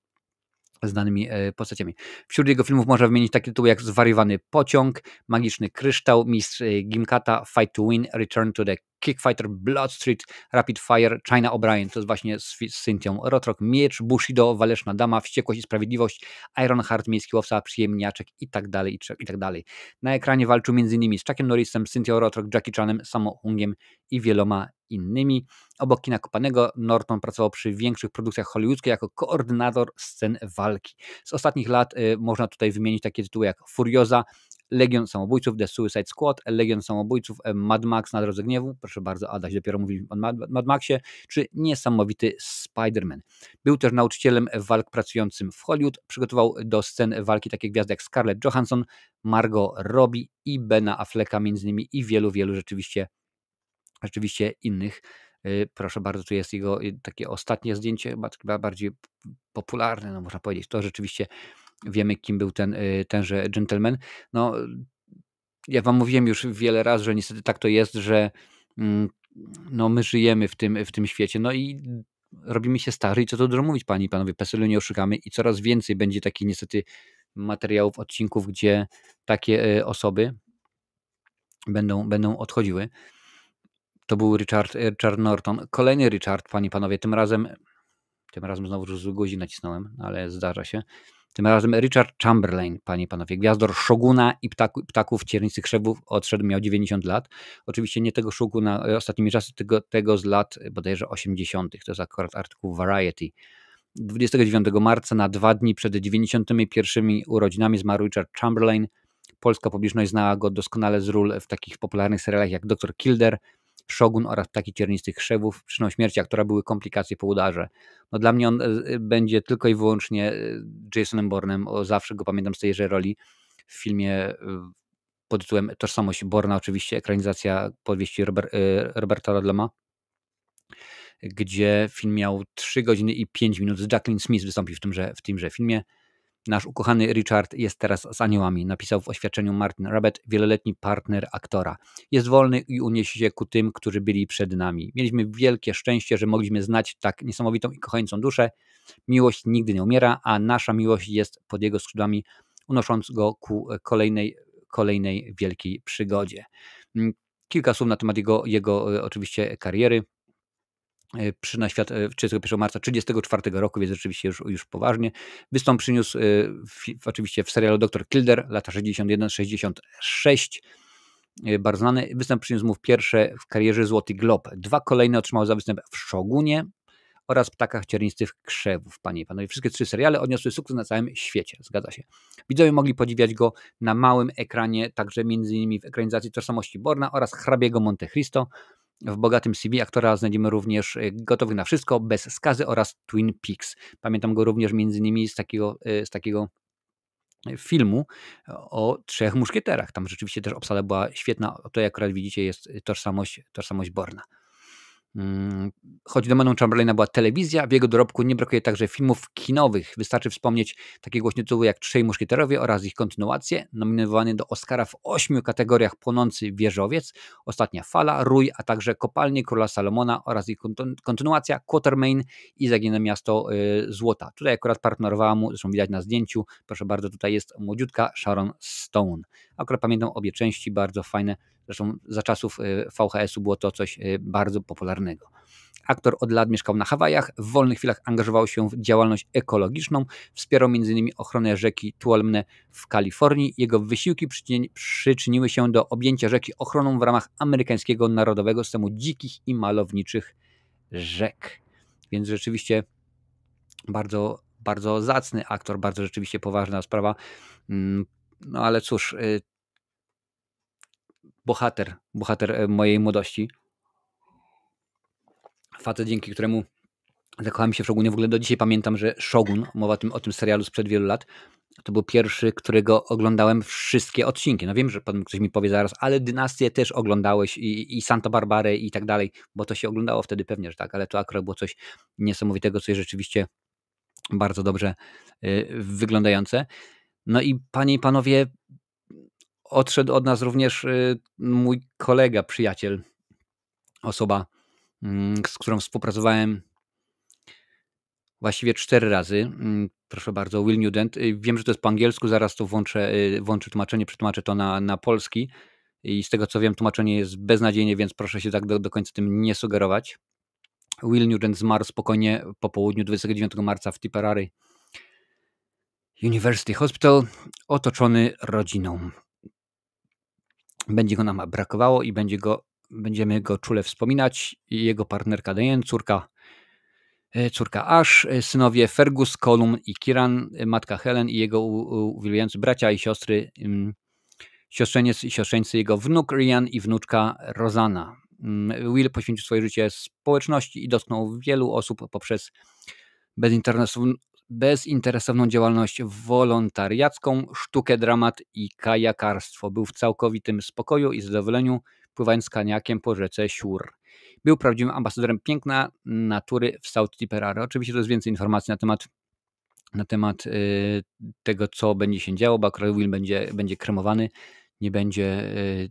S1: znanymi postaciami. Wśród jego filmów można wymienić takie tytuły jak Zwariowany pociąg, Magiczny kryształ, Mistrz Gimkata, Fight to Win, Return to the Kickfighter, Bloodstreet, Rapid Fire, China O'Brien, to jest właśnie z Cynthią Rothrock, Miecz, Bushido, Waleczna Dama, Wściekłość i Sprawiedliwość, Ironheart, Miejski Łowca, Przyjemniaczek i tak dalej. Na ekranie walczył m.in. z Chuckiem Norrisem, Cynthią Rothrock, Jackie Chanem, Sammo Hungiem i wieloma innymi. Obok kina kopanego Norton pracował przy większych produkcjach hollywoodzkich jako koordynator scen walki. Z ostatnich lat można tutaj wymienić takie tytuły jak Furioza, Legion Samobójców, The Suicide Squad, Legion Samobójców, Mad Max na drodze gniewu, proszę bardzo, Adaś dopiero mówił o Mad Maxie, czy Niesamowity Spider-Man. Był też nauczycielem walk pracującym w Hollywood, przygotował do scen walki takie gwiazdy jak Scarlett Johansson, Margot Robbie i Bena Afflecka między innymi i wielu rzeczywiście innych. Proszę bardzo, tu jest jego takie ostatnie zdjęcie, chyba bardziej popularne, no można powiedzieć. To rzeczywiście wiemy, kim był tenże gentleman. No, ja wam mówiłem już wiele razy, że niestety tak to jest, że no, my żyjemy w tym świecie, no i robimy się starzy i co tu dużo mówić, panie i panowie, PESEL-u nie oszukamy i coraz więcej będzie takich niestety materiałów, odcinków, gdzie takie osoby będą odchodziły. To był Richard Norton. Kolejny Richard, panie i panowie, tym razem znowu z guzik nacisnąłem, ale zdarza się. Tym razem Richard Chamberlain, panie i panowie, gwiazdor Szoguna i Ptaków Cierniczych Krzewów, odszedł, miał 90 lat. Oczywiście nie tego Szoguna ostatnimi czasy, tego z lat bodajże 80. To jest akurat artykuł Variety. 29 marca, na 2 dni przed 91 urodzinami, zmarł Richard Chamberlain. Polska publiczność znała go doskonale z ról w takich popularnych serialach jak Dr. Kildare, Szogun oraz Ptaki Ciernistych Krzewów. Przyczyną śmierci aktora były komplikacje po udarze. No dla mnie on będzie tylko i wyłącznie Jasonem Bournem. Zawsze go pamiętam z tejże roli w filmie pod tytułem Tożsamość Bourna, oczywiście ekranizacja powieści Roberta Rodlema, gdzie film miał 3 godziny i 5 minut. Z Jacqueline Smith wystąpił w tymże filmie. Nasz ukochany Richard jest teraz z aniołami, napisał w oświadczeniu Martin Rabbit, wieloletni partner aktora. Jest wolny i uniesie się ku tym, którzy byli przed nami. Mieliśmy wielkie szczęście, że mogliśmy znać tak niesamowitą i kochającą duszę. Miłość nigdy nie umiera, a nasza miłość jest pod jego skrzydłami. unosząc go ku kolejnej wielkiej przygodzie. Kilka słów na temat jego oczywiście kariery. Przyszedł na świat 31 marca 1934 roku, więc rzeczywiście już poważnie. Wystąp przyniósł oczywiście w serialu Dr. Kildare, lata 61-66, bardzo znany. Występ przyniósł mu pierwsze w karierze Złoty Glob. 2 kolejne otrzymał za występ w Szogunie oraz Ptakach Ciernistych Krzewów. Panie i panowie, wszystkie 3 seriale odniosły sukces na całym świecie, zgadza się. Widzowie mogli podziwiać go na małym ekranie, także m.in. w ekranizacji Tożsamości Borna oraz Hrabiego Monte Cristo. W bogatym CV aktora znajdziemy również Gotowych na wszystko, Bez skazy oraz Twin Peaks. Pamiętam go również m.in. z takiego filmu o 3 muszkieterach. Tam rzeczywiście też obsada była świetna. To, jak akurat widzicie, jest tożsamość Borna. Choć domeną Chamberlaina była telewizja, w jego dorobku nie brakuje także filmów kinowych. Wystarczy wspomnieć takie głośne tytuły jak 3 muszkieterowie oraz ich kontynuacje, nominowany do Oscara w 8 kategoriach Płonący wieżowiec, Ostatnia fala, Rój, a także Kopalnie Króla Salomona oraz ich kontynuacja Quatermain i Zaginione Miasto Złota. Tutaj akurat partnerowała mu, zresztą widać na zdjęciu, proszę bardzo, tutaj jest młodziutka Sharon Stone. Akurat pamiętam obie części, bardzo fajne. Zresztą za czasów VHS-u było to coś bardzo popularnego. Aktor od lat mieszkał na Hawajach, w wolnych chwilach angażował się w działalność ekologiczną, wspierał m.in. ochronę rzeki Tuolumne w Kalifornii. Jego wysiłki przyczyniły się do objęcia rzeki ochroną w ramach amerykańskiego narodowego systemu dzikich i malowniczych rzek. Więc rzeczywiście bardzo, bardzo zacny aktor, bardzo rzeczywiście poważna sprawa. No ale cóż, bohater mojej młodości. Facet, dzięki któremu zakochałem się w Shogunie. W ogóle do dzisiaj pamiętam, że Shogun, mowa o tym serialu sprzed wielu lat, to był pierwszy, którego oglądałem wszystkie odcinki. No wiem, że ktoś mi powie zaraz, ale Dynastię też oglądałeś i Santa Barbarę i tak dalej, bo to się oglądało wtedy pewnie, że tak, ale to akurat było coś niesamowitego, coś rzeczywiście bardzo dobrze wyglądające. No i panie i panowie, odszedł od nas również mój kolega, przyjaciel, osoba, z którą współpracowałem właściwie 4 razy. Proszę bardzo, Will Nugent. Wiem, że to jest po angielsku, zaraz to włączę tłumaczenie, przetłumaczę to na polski. I z tego co wiem, tłumaczenie jest beznadziejnie, więc proszę się tak do końca tym nie sugerować. Will Nugent zmarł spokojnie po południu 29 marca w Tipperary University Hospital, otoczony rodziną. Będzie go nam brakowało i będziemy go czule wspominać. Jego partnerka Diane, córka Ash, synowie Fergus, Colum i Kieran, matka Helen i jego uwielbiający bracia i siostry, siostrzeniec i siostrzeńcy, jego wnuk Ryan i wnuczka Rosanna. Will poświęcił swoje życie społeczności i dotknął wielu osób poprzez bezinteresowną działalność wolontariacką, sztukę, dramat i kajakarstwo. Był w całkowitym spokoju i zadowoleniu, pływając kaniakiem po rzece Siur. Był prawdziwym ambasadorem piękna natury w South Tipperary. Oczywiście to jest więcej informacji na temat tego, co będzie się działo, bo akurat Will będzie kremowany,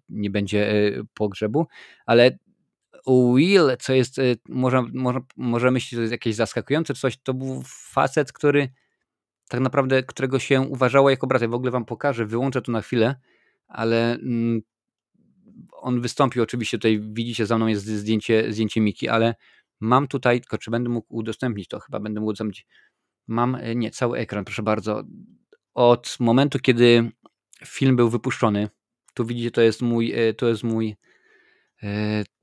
S1: nie będzie pogrzebu, ale Will, co jest, może myśleć, że to jest jakieś zaskakujące coś, to był facet, który tak naprawdę, którego się uważało jako brata. W ogóle wam pokażę, wyłączę to na chwilę, ale on wystąpił oczywiście, tutaj widzicie, za mną jest zdjęcie Miki, ale mam tutaj, tylko czy będę mógł udostępnić to? Chyba będę mógł udostępnić. Mam, nie, cały ekran, proszę bardzo. Od momentu, kiedy film był wypuszczony, tu widzicie, to jest mój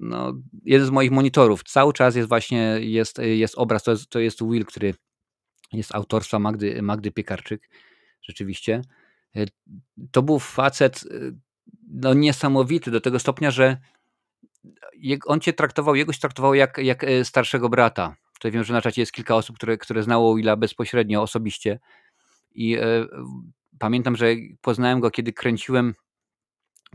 S1: no, jeden z moich monitorów. Cały czas jest właśnie jest obraz, to jest Will, który jest autorstwa Magdy Piekarczyk. Rzeczywiście. To był facet no, niesamowity do tego stopnia, że on cię traktował jak starszego brata. Tutaj wiem, że na czacie jest kilka osób, które znało Willa bezpośrednio, osobiście. I pamiętam, że poznałem go, kiedy kręciłem,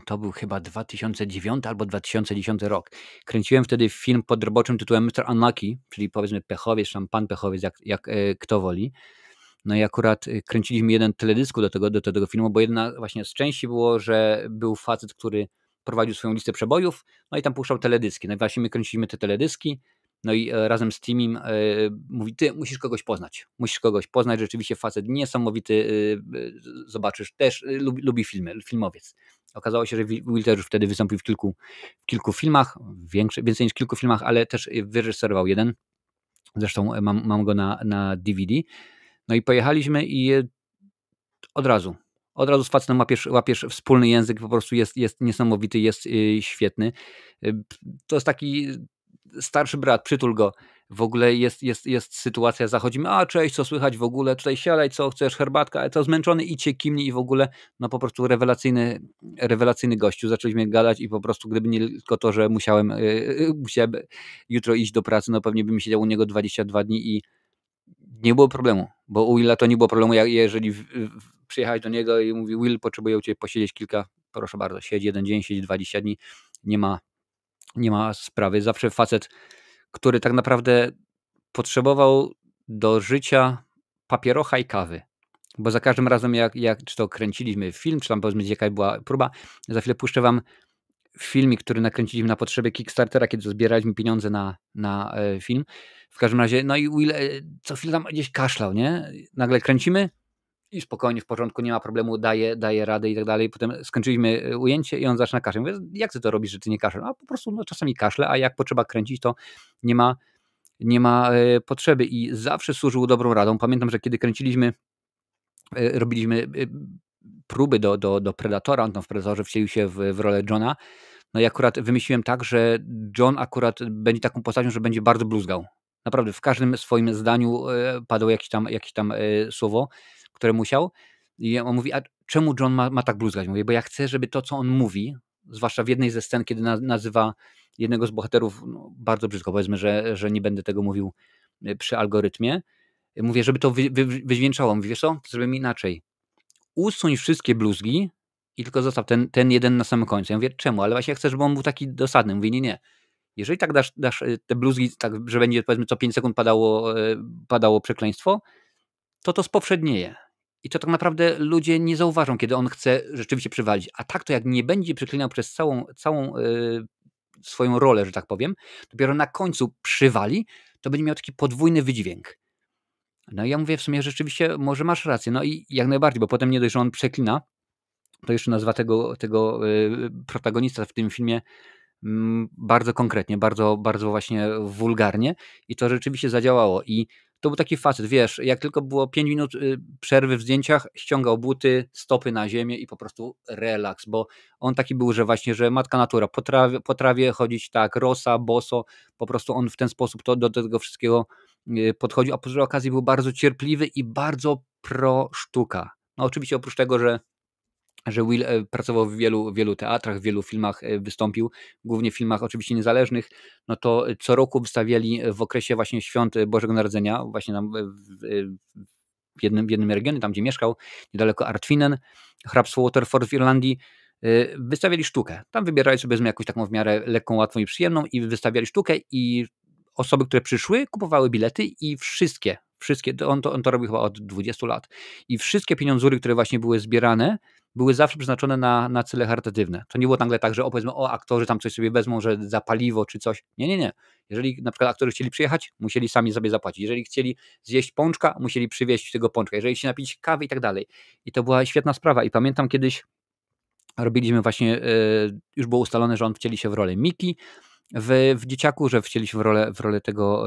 S1: to był chyba 2009 albo 2010 rok. Kręciłem wtedy film pod roboczym tytułem Mr. Unlucky, czyli powiedzmy pechowiec, tam pan pechowiec, jak kto woli. No i akurat kręciliśmy jeden teledysku do tego filmu, bo jedna właśnie z części było, że był facet, który prowadził swoją listę przebojów, no i tam puszczał teledyski. No i właśnie my kręciliśmy te teledyski No i razem z Timim mówi, ty musisz kogoś poznać, rzeczywiście facet niesamowity, zobaczysz, też lubi filmy, filmowiec. Okazało się, że Will też już wtedy wystąpił w kilku filmach, więcej niż kilku filmach, ale też wyreżyserował jeden. Zresztą mam go na DVD. No i pojechaliśmy i od razu z facetem łapiesz wspólny język, po prostu jest niesamowity, jest świetny. To jest taki starszy brat, przytul go. W ogóle jest sytuacja, zachodzimy, a cześć, co słychać w ogóle, tutaj siadaj, co chcesz, herbatka, ale co zmęczony, idź się kimnij i w ogóle, no po prostu rewelacyjny gościu. Zaczęliśmy gadać i po prostu, gdyby nie tylko to, że musiałem jutro iść do pracy, no pewnie bym siedział u niego 22 dni i nie było problemu, bo u Willa to nie było problemu, jeżeli przyjechałeś do niego i mówi, Will, potrzebuję u ciebie posiedzieć proszę bardzo, siedź 1 dzień, siedź 20 dni, nie ma sprawy. Zawsze facet, który tak naprawdę potrzebował do życia papierocha i kawy, bo za każdym razem jak czy to kręciliśmy film, czy tam powiedzmy jaka była próba, za chwilę puszczę wam filmik, który nakręciliśmy na potrzeby Kickstartera, kiedy zbieraliśmy pieniądze na film. W każdym razie, no i Will co chwilę tam gdzieś kaszlał, nie? Nagle kręcimy i spokojnie, w porządku, nie ma problemu, daje radę i tak dalej. Potem skończyliśmy ujęcie i on zaczyna kaszleć. Mówię, jak ty to robisz, że ty nie kaszlesz? A po prostu czasami kaszle, a jak potrzeba kręcić, to nie ma potrzeby i zawsze służył dobrą radą. Pamiętam, że kiedy kręciliśmy, robiliśmy próby do Predatora, on tam w Predatorze wcielił się w rolę Johna, no i akurat wymyśliłem tak, że John akurat będzie taką postacią, że będzie bardzo bluzgał. Naprawdę w każdym swoim zdaniu padło jakieś tam słowo, które musiał. I on mówi, a czemu John ma tak bluzgać? Mówię, bo ja chcę, żeby to, co on mówi, zwłaszcza w jednej ze scen, kiedy nazywa jednego z bohaterów bardzo brzydko, powiedzmy, że nie będę tego mówił przy algorytmie. Mówię, żeby to wydźwięczało. Mówię, wiesz co, zrobimy inaczej. Usuń wszystkie bluzgi i tylko zostaw ten jeden na samym końcu. Ja mówię, czemu? Ale właśnie chcę, żeby on był taki dosadny. Mówię, nie. Jeżeli tak dasz te bluzgi, tak, że będzie powiedzmy co 5 sekund padało przekleństwo, to spowszednieje. I to tak naprawdę ludzie nie zauważą, kiedy on chce rzeczywiście przywalić. A tak to jak nie będzie przeklinał przez całą swoją rolę, że tak powiem, dopiero na końcu przywali, to będzie miał taki podwójny wydźwięk. No i ja mówię w sumie rzeczywiście, może masz rację. No i jak najbardziej, bo potem nie dość, że on przeklina, to jeszcze nazywa tego protagonista w tym filmie bardzo konkretnie, bardzo, bardzo właśnie wulgarnie i to rzeczywiście zadziałało. I to był taki facet, wiesz, jak tylko było 5 minut przerwy w zdjęciach, ściągał buty, stopy na ziemię i po prostu relaks, bo on taki był, że właśnie, że matka natura, potrafię chodzić tak, rosa, boso, po prostu on w ten sposób do tego wszystkiego podchodził, a przy okazji był bardzo cierpliwy i bardzo pro sztuka. No oczywiście oprócz tego, że Will pracował w wielu teatrach, w wielu filmach wystąpił, głównie w filmach oczywiście niezależnych, no to co roku wystawiali w okresie właśnie świąt Bożego Narodzenia, właśnie tam w jednym regionie, tam gdzie mieszkał, niedaleko Artwinen, hrabstwo Waterford w Irlandii, wystawiali sztukę. Tam wybierali sobie jakąś taką w miarę lekką, łatwą i przyjemną i wystawiali sztukę i osoby, które przyszły, kupowały bilety i wszystkie, on to robił chyba od 20 lat i wszystkie pieniądzury, które właśnie były zbierane, były zawsze przeznaczone na cele charytatywne. To nie było nagle tak, że powiedzmy, aktorzy tam coś sobie wezmą, że za paliwo czy coś. Nie. Jeżeli na przykład aktorzy chcieli przyjechać, musieli sami sobie zapłacić. Jeżeli chcieli zjeść pączka, musieli przywieźć tego pączka. Jeżeli chcieli napić kawy i tak dalej. I to była świetna sprawa. I pamiętam kiedyś robiliśmy właśnie, już było ustalone, że on wcieli się w rolę Mickey w Dzieciaku, że wcieli się w rolę tego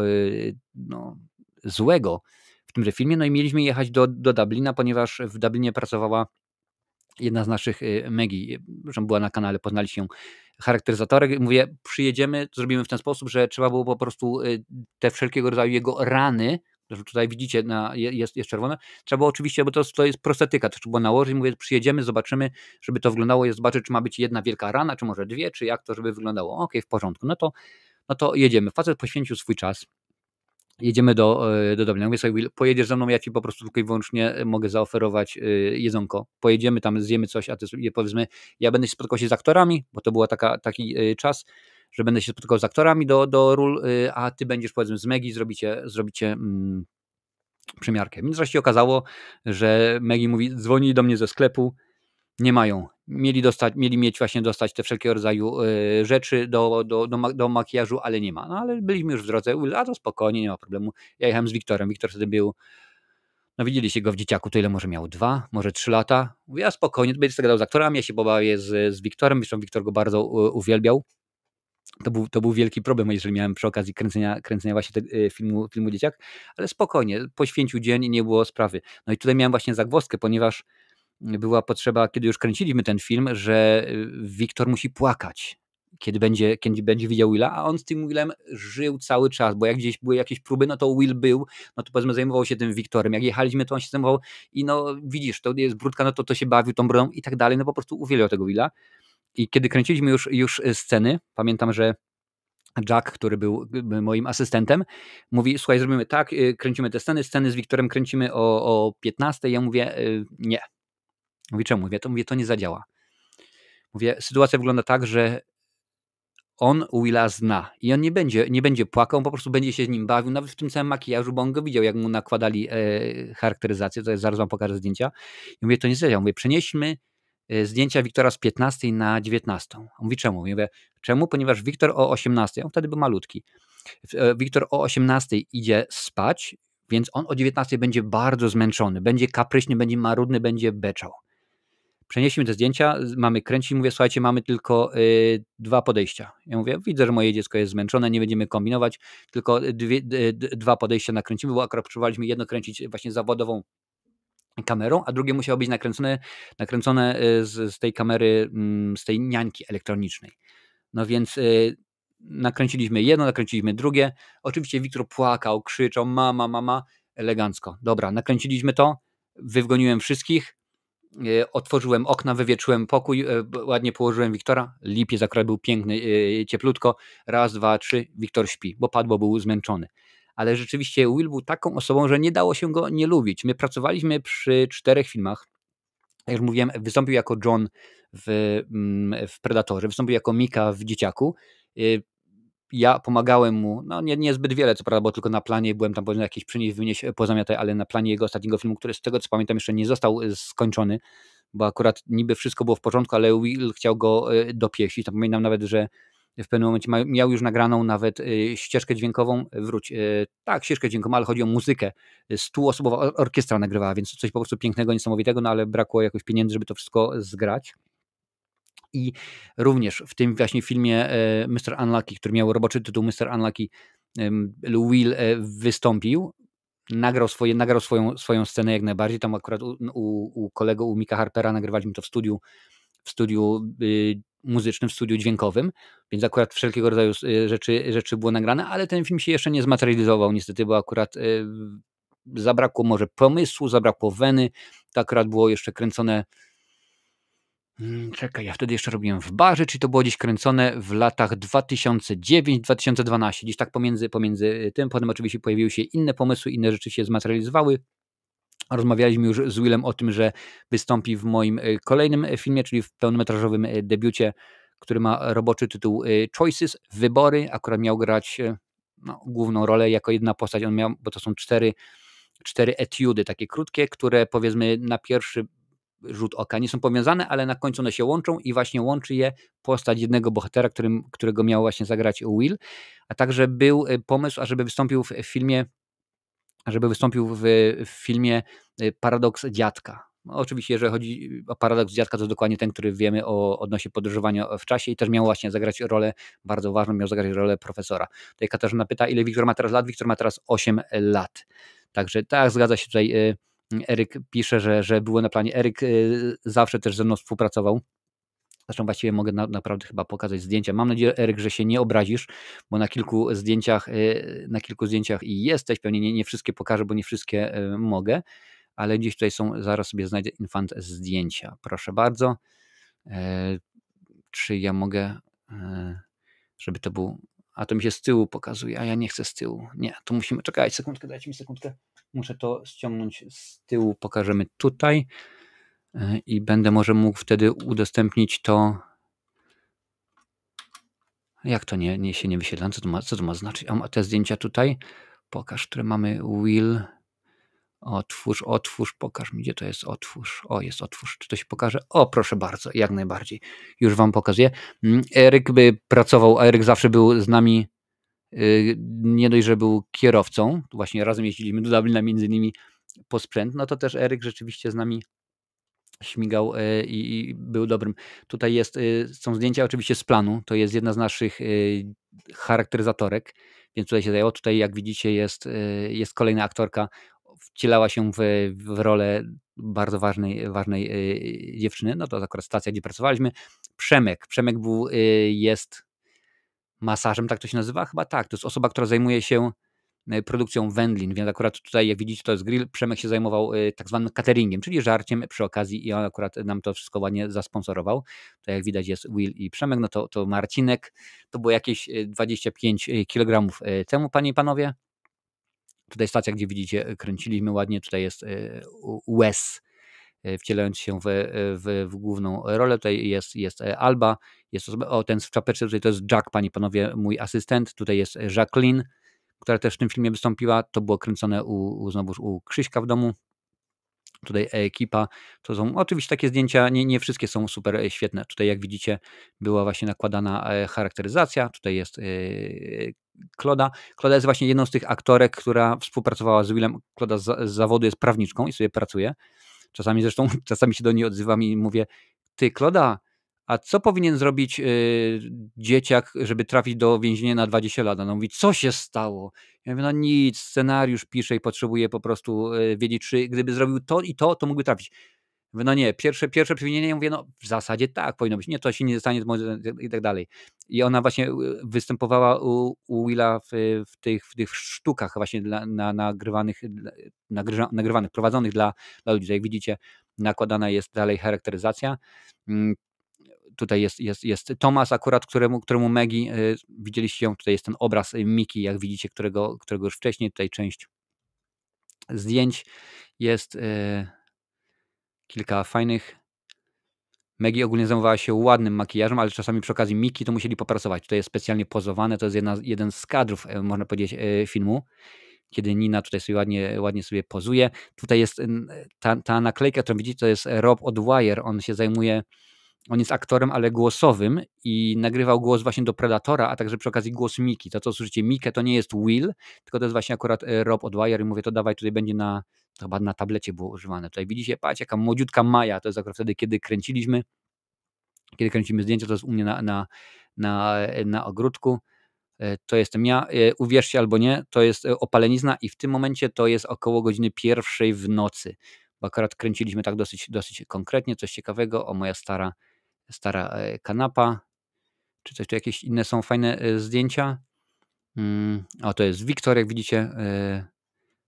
S1: złego w tymże filmie. No i mieliśmy jechać do Dublina, ponieważ w Dublinie pracowała jedna z naszych, Maggie, że była na kanale, poznaliśmy ją, charakteryzatorek. Mówię, przyjedziemy, to zrobimy w ten sposób, że trzeba było po prostu te wszelkiego rodzaju jego rany, że tutaj widzicie, jest czerwone, trzeba było oczywiście, bo to jest prostetyka, to trzeba było nałożyć. Mówię, przyjedziemy, zobaczymy, żeby to wyglądało, zobaczyć, czy ma być jedna wielka rana, czy może dwie, czy jak to, żeby wyglądało. Okej, w porządku, no to jedziemy. Facet poświęcił swój czas. Jedziemy do Dublina. Mówię sobie, Will, pojedziesz ze mną, ja ci po prostu tylko i wyłącznie mogę zaoferować jedzonko. Pojedziemy tam, zjemy coś, a ty sobie powiedzmy, ja będę się spotykał z aktorami, bo to był taki czas, że będę się spotykał z aktorami do ról, a ty będziesz powiedzmy z Maggie, zrobicie przymiarkę. Więc wreszcie okazało, że Maggie mówi, dzwoni do mnie ze sklepu, nie mają mieli mieć właśnie dostać te wszelkiego rodzaju rzeczy do makijażu, ale nie ma. No ale byliśmy już w drodze, a to spokojnie, nie ma problemu. Ja jechałem z Wiktorem, Wiktor wtedy był, no widzieliście go w dzieciaku, to ile może miał? 2, może 3 lata. Mówię, ja spokojnie, to będę gadał z aktorami, ja się pobawię z Wiktorem, zresztą Wiktor go bardzo uwielbiał. To był wielki problem, jeżeli miałem przy okazji kręcenia właśnie filmu Dzieciak, ale spokojnie, poświęcił dzień i nie było sprawy. No i tutaj miałem właśnie zagwozdkę, ponieważ była potrzeba, kiedy już kręciliśmy ten film, że Wiktor musi płakać, kiedy będzie widział Willa, a on z tym Willem żył cały czas, bo jak gdzieś były jakieś próby, no to Will był, no to powiedzmy zajmował się tym Wiktorem, jak jechaliśmy, to on się zajmował i no widzisz, to jest brudka, no to się bawił tą brodą i tak dalej, no po prostu uwielbiał tego Willa. I kiedy kręciliśmy już sceny, pamiętam, że Jack, który był moim asystentem, mówi, słuchaj, zrobimy tak, kręcimy te sceny z Wiktorem kręcimy o 15, ja mówię, nie. Mówi, czemu? Mówię, to nie zadziała. Mówię, sytuacja wygląda tak, że on Willa zna i on nie będzie płakał, on po prostu będzie się z nim bawił, nawet w tym samym makijażu, bo on go widział, jak mu nakładali charakteryzację, to jest, zaraz wam pokażę zdjęcia. I mówię, to nie zadziała. Mówię, przenieśmy zdjęcia Wiktora z 15 na 19. On mówi, czemu? Mówię, czemu? Ponieważ Wiktor o 18, on wtedy był malutki, Wiktor o 18 idzie spać, więc on o 19 będzie bardzo zmęczony, będzie kapryśny, będzie marudny, będzie beczał. Przenieśmy te zdjęcia, mamy kręcić, mówię, słuchajcie, mamy tylko 2 podejścia. Ja mówię, widzę, że moje dziecko jest zmęczone, nie będziemy kombinować, tylko 2 podejścia nakręcimy, bo akurat próbowaliśmy jedno kręcić właśnie zawodową kamerą, a drugie musiało być nakręcone z tej kamery, z tej niańki elektronicznej. No więc nakręciliśmy jedno, nakręciliśmy drugie. Oczywiście Wiktor płakał, krzyczał, mama, elegancko. Dobra, nakręciliśmy to, wygoniłem wszystkich, otworzyłem okna, wywietrzyłem pokój, ładnie położyłem Wiktora, lipiec akurat był piękny, cieplutko, 1, 2, 3, Wiktor śpi, bo był zmęczony. Ale rzeczywiście Will był taką osobą, że nie dało się go nie lubić. My pracowaliśmy przy 4 filmach. Jak już mówiłem, wystąpił jako John w Predatorze, wystąpił jako Mika w Dzieciaku. Ja pomagałem mu, no nie zbyt wiele, co prawda, bo tylko na planie byłem tam, jakieś wynieść pozamiatać, ale na planie jego ostatniego filmu, który z tego co pamiętam jeszcze nie został skończony, bo akurat niby wszystko było w porządku, ale Will chciał go dopieścić. Tam pamiętam nawet, że w pewnym momencie miał już nagraną nawet ścieżkę dźwiękową, tak, ścieżkę dźwiękową, ale chodzi o muzykę. 100-osobowa orkiestra nagrywała, więc coś po prostu pięknego, niesamowitego, no ale brakło jakoś pieniędzy, żeby to wszystko zgrać. I również w tym właśnie filmie Mr. Unlucky, który miał roboczy tytuł Mr. Unlucky, Will wystąpił, nagrał swoją scenę jak najbardziej. Tam akurat u kolego, u Mika Harpera nagrywaliśmy to w studiu muzycznym, w studiu dźwiękowym, więc akurat wszelkiego rodzaju rzeczy było nagrane, ale ten film się jeszcze nie zmaterializował niestety, bo akurat zabrakło może pomysłu, zabrakło weny. To akurat było jeszcze kręcone. Czekaj, ja wtedy jeszcze robiłem w barze, czyli to było gdzieś kręcone w latach 2009-2012, gdzieś tak pomiędzy tym. Potem oczywiście pojawiły się inne pomysły, inne rzeczy się zmaterializowały. Rozmawialiśmy już z Willem o tym, że wystąpi w moim kolejnym filmie, czyli w pełnometrażowym debiucie, który ma roboczy tytuł Choices, Wybory. Akurat miał grać główną rolę jako jedna postać. On miał, bo to są 4 etiudy takie krótkie, które powiedzmy na pierwszy rzut oka nie są powiązane, ale na końcu one się łączą i właśnie łączy je postać jednego bohatera, którego miał właśnie zagrać Will, a także był pomysł, ażeby wystąpił w filmie Paradoks Dziadka. No, oczywiście, jeżeli chodzi o Paradoks Dziadka, to dokładnie ten, który wiemy odnośnie podróżowania w czasie i też miał właśnie zagrać rolę bardzo ważną, miał zagrać rolę profesora. Tutaj Katarzyna pyta, ile Wiktor ma teraz lat? Wiktor ma teraz 8 lat. Także tak, zgadza się tutaj. Eryk pisze, że było na planie. Eryk zawsze też ze mną współpracował. Zresztą właściwie mogę naprawdę chyba pokazać zdjęcia. Mam nadzieję, Eryk, że się nie obrazisz, bo na kilku zdjęciach i jesteś. Pewnie nie wszystkie pokażę, bo nie wszystkie mogę, ale gdzieś tutaj są, zaraz sobie znajdę infant zdjęcia. Proszę bardzo. Czy ja mogę, żeby to był... A to mi się z tyłu pokazuje, a ja nie chcę z tyłu. Nie, to musimy... Czekaj, sekundkę, dajcie mi sekundkę. Muszę to ściągnąć z tyłu, pokażemy tutaj i będę może mógł wtedy udostępnić to. Jak to się nie wyświetla? Co to ma znaczyć? A te zdjęcia tutaj, pokaż, które mamy. Will, Otwórz, pokaż mi, gdzie to jest otwórz. O, jest otwórz. Czy to się pokaże? O, proszę bardzo, jak najbardziej. Już wam pokazuję. Eryk Eryk zawsze był z nami, nie dość, że był kierowcą, właśnie razem jeździliśmy do Dublina między innymi po sprzęt, no to też Eryk rzeczywiście z nami śmigał i był dobrym. Tutaj są zdjęcia oczywiście z planu, to jest jedna z naszych charakteryzatorek, więc tutaj się zajęło. Tutaj jak widzicie jest kolejna aktorka, wcielała się w rolę bardzo ważnej dziewczyny, no to akurat stacja, gdzie pracowaliśmy. Przemek jest masażem, tak to się nazywa? Chyba tak, to jest osoba, która zajmuje się produkcją wędlin, więc akurat tutaj jak widzicie to jest grill, Przemek się zajmował tak zwanym cateringiem, czyli żarciem przy okazji i on akurat nam to wszystko ładnie zasponsorował. To jak widać jest Will i Przemek, no to Marcinek, to było jakieś 25 kg temu, panie i panowie. Tutaj stacja, gdzie widzicie, kręciliśmy ładnie, tutaj jest Wes, wcielając się w główną rolę. Tutaj jest Alba, ten w czapeczce, tutaj to jest Jack, panie i panowie, mój asystent, tutaj jest Jacqueline, która też w tym filmie wystąpiła. To było kręcone znowuż u Krzyśka w domu. Tutaj ekipa. To są oczywiście takie zdjęcia, nie wszystkie są super świetne. Tutaj jak widzicie była właśnie nakładana charakteryzacja. Tutaj jest Kloda. Kloda jest właśnie jedną z tych aktorek, która współpracowała z Willem. Kloda z zawodu jest prawniczką i sobie pracuje. Czasami się do niej odzywam i mówię: ty Kloda, a co powinien zrobić dzieciak, żeby trafić do więzienia na 20 lat? Ona mówi: co się stało? Ja mówię: no nic, scenariusz pisze i potrzebuje po prostu wiedzieć, czy gdyby zrobił to i to mógłby trafić. Mówię: no nie, pierwsze przewinienie, mówię, no w zasadzie tak powinno być, nie, to się nie stanie i tak dalej. I ona właśnie występowała u Willa w tych sztukach właśnie nagrywanych, prowadzonych dla ludzi. Jak widzicie, nakładana jest dalej charakteryzacja. Tutaj jest Tomas akurat, któremu Maggie, widzieliście ją, tutaj jest ten obraz Miki, jak widzicie, którego już wcześniej, tutaj część zdjęć, jest kilka fajnych. Maggie ogólnie zajmowała się ładnym makijażem, ale czasami przy okazji Miki to musieli popracować. Tutaj jest specjalnie pozowane, to jest jeden z kadrów, można powiedzieć, filmu, kiedy Nina tutaj sobie ładnie sobie pozuje. Tutaj jest ta naklejka, którą widzicie, to jest Rob O'Dwyer, on jest aktorem, ale głosowym i nagrywał głos właśnie do Predatora, a także przy okazji głos Miki. To, co słyszycie Mikę, to nie jest Will, tylko to jest właśnie akurat Rob O'Dwyer i mówię: to dawaj, tutaj będzie chyba na tablecie było używane. Tutaj widzicie, patrz, jaka młodziutka Maja, to jest akurat wtedy, kiedy kręcimy zdjęcia, to jest u mnie na ogródku. To jestem ja, uwierzcie albo nie, to jest opalenizna i w tym momencie to jest około godziny 1:00 w nocy, bo akurat kręciliśmy tak dosyć konkretnie, coś ciekawego. O, moja stara kanapa, czy coś tu jakieś inne są fajne zdjęcia. O, to jest Wiktor, jak widzicie,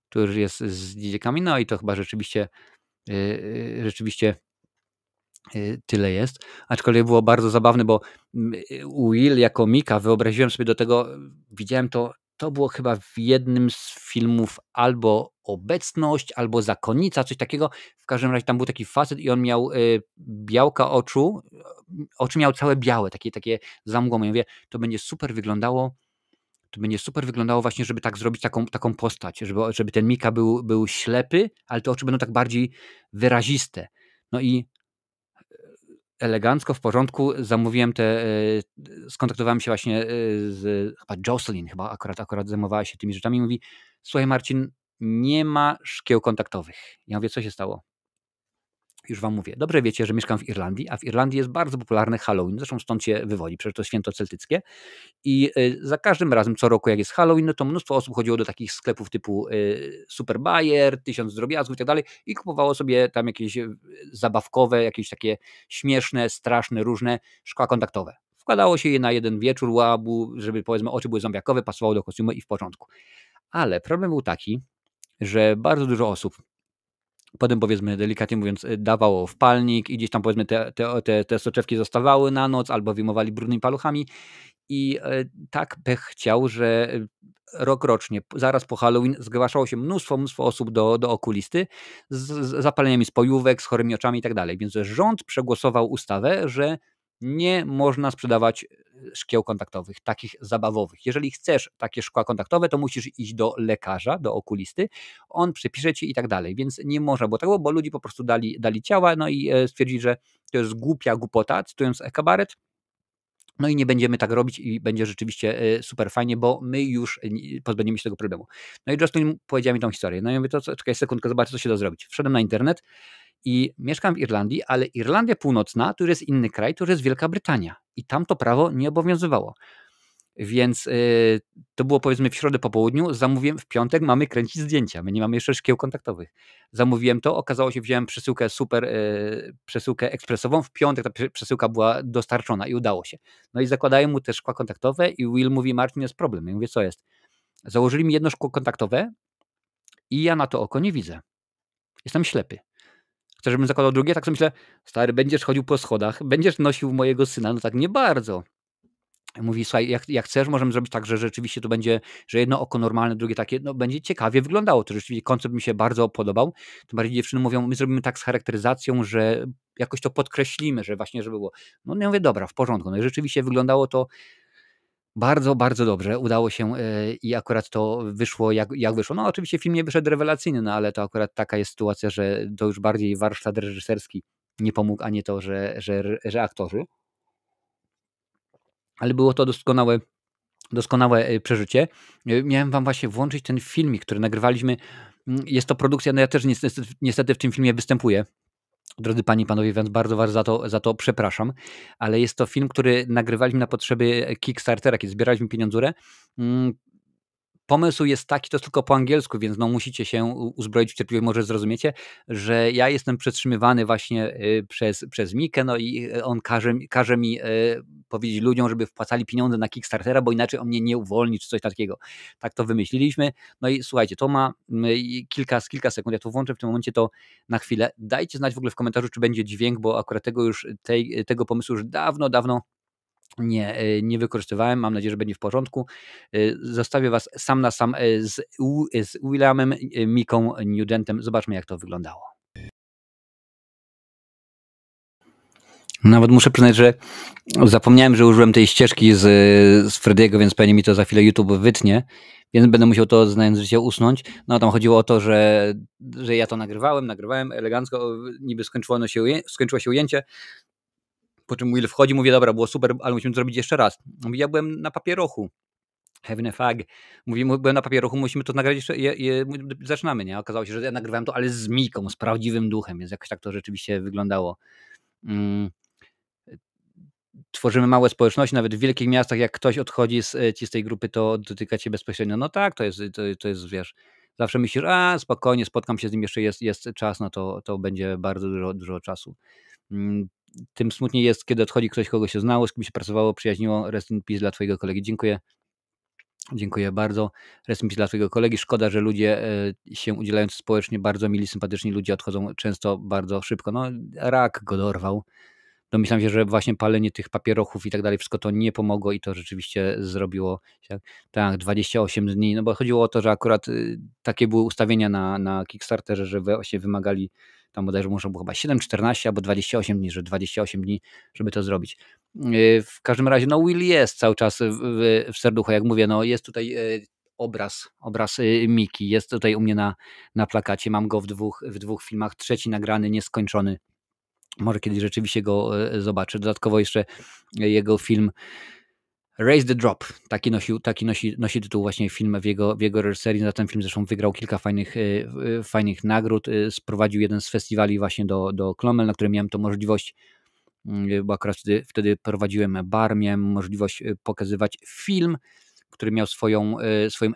S1: tu już jest z dzieciakami, no i to chyba rzeczywiście tyle jest. Aczkolwiek było bardzo zabawne, bo Will jako Mika, wyobraziłem sobie do tego, widziałem to było chyba w jednym z filmów albo Obecność, albo Zakonnica, coś takiego. W każdym razie tam był taki facet i on miał białka oczu, oczy miał całe białe, takie za mgłą. Ja mówię, to będzie super wyglądało właśnie, żeby tak zrobić taką postać, żeby ten Mika był ślepy, ale te oczy będą tak bardziej wyraziste. No i elegancko, w porządku, zamówiłem skontaktowałem się właśnie z chyba Jocelyn, chyba akurat zajmowała się tymi rzeczami i mówi: słuchaj Marcin, nie ma szkieł kontaktowych. Ja mówię: co się stało? Już wam mówię. Dobrze wiecie, że mieszkam w Irlandii, a w Irlandii jest bardzo popularny Halloween, zresztą stąd się wywodzi, przecież to święto celtyckie i za każdym razem, co roku jak jest Halloween, no to mnóstwo osób chodziło do takich sklepów typu Super Bayer, 1000 drobiazgów i tak dalej i kupowało sobie tam jakieś zabawkowe, jakieś takie śmieszne, straszne, różne szkła kontaktowe. Wkładało się je na jeden wieczór, łabu, żeby powiedzmy oczy były zombiakowe, pasowało do kostiumu i w porządku. Ale problem był taki, że bardzo dużo osób potem, powiedzmy delikatnie mówiąc, dawało w palnik i gdzieś tam powiedzmy te soczewki zostawały na noc albo wyjmowali brudnymi paluchami i tak pech chciał, że rocznie, zaraz po Halloween zgłaszało się mnóstwo osób do okulisty z zapaleniami spojówek, z chorymi oczami i tak dalej. Więc rząd przegłosował ustawę, że Nie można sprzedawać szkieł kontaktowych, takich zabawowych. Jeżeli chcesz takie szkła kontaktowe, to musisz iść do lekarza, do okulisty, on przepisze ci i tak dalej, więc nie można było tego, bo ludzie po prostu dali ciała, no i stwierdzili, że to jest głupota, cytując e-kabaret, no i nie będziemy tak robić i będzie rzeczywiście super fajnie, bo my już pozbędziemy się tego problemu. No i Jocelyn powiedziała mi tą historię. No i ja mówię, czekaj sekundkę, zobaczę, co się da zrobić. Wszedłem na internet i mieszkam w Irlandii, ale Irlandia Północna to już jest inny kraj, to już jest Wielka Brytania i tam to prawo nie obowiązywało. Więc to było powiedzmy w środę po południu, zamówiłem w piątek, mamy kręcić zdjęcia, my nie mamy jeszcze szkieł kontaktowych. Zamówiłem to, okazało się, wziąłem przesyłkę przesyłkę ekspresową, w piątek ta przesyłka była dostarczona i udało się. No i zakładają mu te szkła kontaktowe i Will mówi, Marcin, jest problem. Ja mówię, co jest? Założyli mi jedno szkło kontaktowe i ja na to oko nie widzę. Jestem ślepy. Chcę, żebym zakładał drugie? Tak sobie myślę, stary, będziesz chodził po schodach, będziesz nosił mojego syna, no tak nie bardzo. Mówi, słuchaj, jak chcesz, możemy zrobić tak, że rzeczywiście to będzie, że jedno oko normalne, drugie takie, no będzie ciekawie wyglądało. To rzeczywiście koncept mi się bardzo podobał. Tym bardziej dziewczyny mówią, my zrobimy tak z charakteryzacją, że jakoś to podkreślimy, że właśnie, żeby było. No ja mówię, dobra, w porządku. No i rzeczywiście wyglądało to bardzo, bardzo dobrze. Udało się i akurat to wyszło jak wyszło. No oczywiście film nie wyszedł rewelacyjny, no ale to akurat taka jest sytuacja, że to już bardziej warsztat reżyserski nie pomógł, a nie to, że aktorzy. Ale było to doskonałe przeżycie. Miałem wam właśnie włączyć ten filmik, który nagrywaliśmy. Jest to produkcja, no ja też niestety w tym filmie występuję. Drodzy panie i panowie, więc bardzo was za to przepraszam, ale jest to film, który nagrywaliśmy na potrzeby Kickstartera, kiedy zbieraliśmy pieniądzurę. Pomysł jest taki, to jest tylko po angielsku, więc no musicie się uzbroić w cierpliwość, może zrozumiecie, że ja jestem przetrzymywany właśnie przez Mikę, no i on każe mi powiedzieć ludziom, żeby wpłacali pieniądze na Kickstartera, bo inaczej on mnie nie uwolni, czy coś takiego. Tak to wymyśliliśmy. No i słuchajcie, to ma kilka sekund, ja to włączę w tym momencie to na chwilę. Dajcie znać w ogóle w komentarzu, czy będzie dźwięk, bo akurat tego pomysłu już dawno nie wykorzystywałem. Mam nadzieję, że będzie w porządku. Zostawię was sam na sam z Williamem, Miką Nugentem. Zobaczmy, jak to wyglądało. Nawet muszę przyznać, że zapomniałem, że użyłem tej ścieżki z Frediego, więc pewnie mi to za chwilę YouTube wytnie, więc będę musiał to, znając życie, usunąć. No tam chodziło o to, że ja to nagrywałem elegancko, niby skończyło się ujęcie, po czym Will wchodzi, mówię, dobra, było super, ale musimy to zrobić jeszcze raz. Mówi, ja byłem na papierochu. Having a fag. Mówi, byłem na papierochu, musimy to nagrać jeszcze, zaczynamy, nie? Okazało się, że ja nagrywałem to, ale z Miką, z prawdziwym duchem, więc jakoś tak to rzeczywiście wyglądało. Tworzymy małe społeczności, nawet w wielkich miastach, jak ktoś odchodzi z tej grupy, to dotyka cię bezpośrednio. No tak, to jest, wiesz, zawsze myślisz, spokojnie, spotkam się z nim, jeszcze jest czas, no to będzie bardzo dużo czasu. Tym smutniej jest, kiedy odchodzi ktoś, kogo się znało, z kim się pracowało, przyjaźniło. Rest in peace dla twojego kolegi. Dziękuję bardzo. Rest in peace dla twojego kolegi. Szkoda, że ludzie się udzielając społecznie, bardzo mili, sympatyczni ludzie odchodzą często bardzo szybko. No, rak go dorwał. Domyślam się, że właśnie palenie tych papierochów i tak dalej, wszystko to nie pomogło i to rzeczywiście zrobiło się, tak, 28 dni, no bo chodziło o to, że akurat takie były ustawienia na Kickstarterze, że właśnie wymagali, tam bodajże można było chyba 7, 14 albo 28 dni, że 28 dni, żeby to zrobić. W każdym razie, no Will jest cały czas w serduchu, jak mówię, no jest tutaj obraz Miki, jest tutaj u mnie na plakacie, mam go w dwóch filmach, trzeci nagrany, nieskończony. Może kiedyś rzeczywiście go zobaczę. Dodatkowo jeszcze jego film Raise the Drop, taki nosi tytuł właśnie film w jego reżyserii. Za ten film zresztą wygrał kilka fajnych nagród. Sprowadził jeden z festiwali właśnie do Clonmel, na którym miałem to możliwość, bo akurat wtedy prowadziłem bar, miałem możliwość pokazywać film, który miał swoją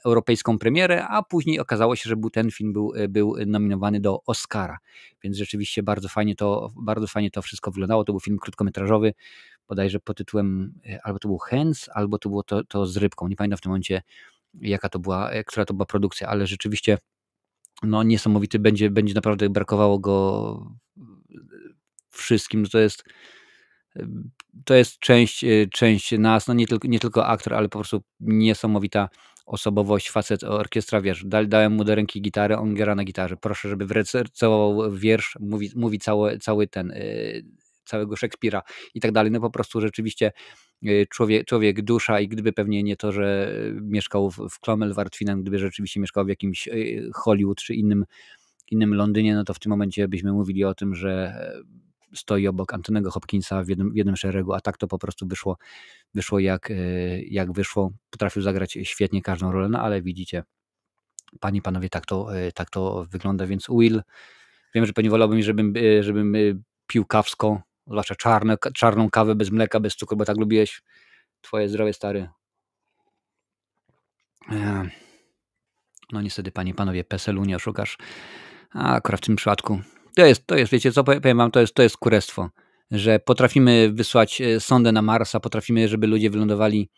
S1: europejską premierę, a później okazało się, że ten film był nominowany do Oscara, więc rzeczywiście bardzo fajnie to wszystko wyglądało. To był film krótkometrażowy, bodajże pod tytułem albo to był Hands, albo to było to z rybką. Nie pamiętam w tym momencie, która to była produkcja, ale rzeczywiście no niesamowity, będzie naprawdę brakowało go wszystkim. To jest część nas, no nie tylko aktor, ale po prostu niesamowita osobowość, facet, orkiestra, wiesz, dałem mu do ręki gitarę, on gra na gitarze, proszę, żeby wyrecytował wiersz, mówi całego Szekspira i tak dalej. No po prostu rzeczywiście człowiek dusza i gdyby pewnie nie to, że mieszkał w Clomelwardfinen, gdyby rzeczywiście mieszkał w jakimś Hollywood czy innym Londynie, no to w tym momencie byśmy mówili o tym, że stoi obok Antonego Hopkinsa w jednym szeregu, a tak to po prostu wyszło jak wyszło. Potrafił zagrać świetnie każdą rolę, no ale widzicie, panie i panowie, tak to wygląda, więc Will, wiem, że pewnie wolałbym, żebym pił kawsko, zwłaszcza czarną kawę bez mleka, bez cukru, bo tak lubiłeś. Twoje zdrowie, stary. No niestety, panie i panowie, PESEL-u nie oszukasz. A akurat w tym przypadku to jest, wiecie co, powiem wam, to jest kurestwo, że potrafimy wysłać sondę na Marsa, potrafimy, żeby ludzie wylądowali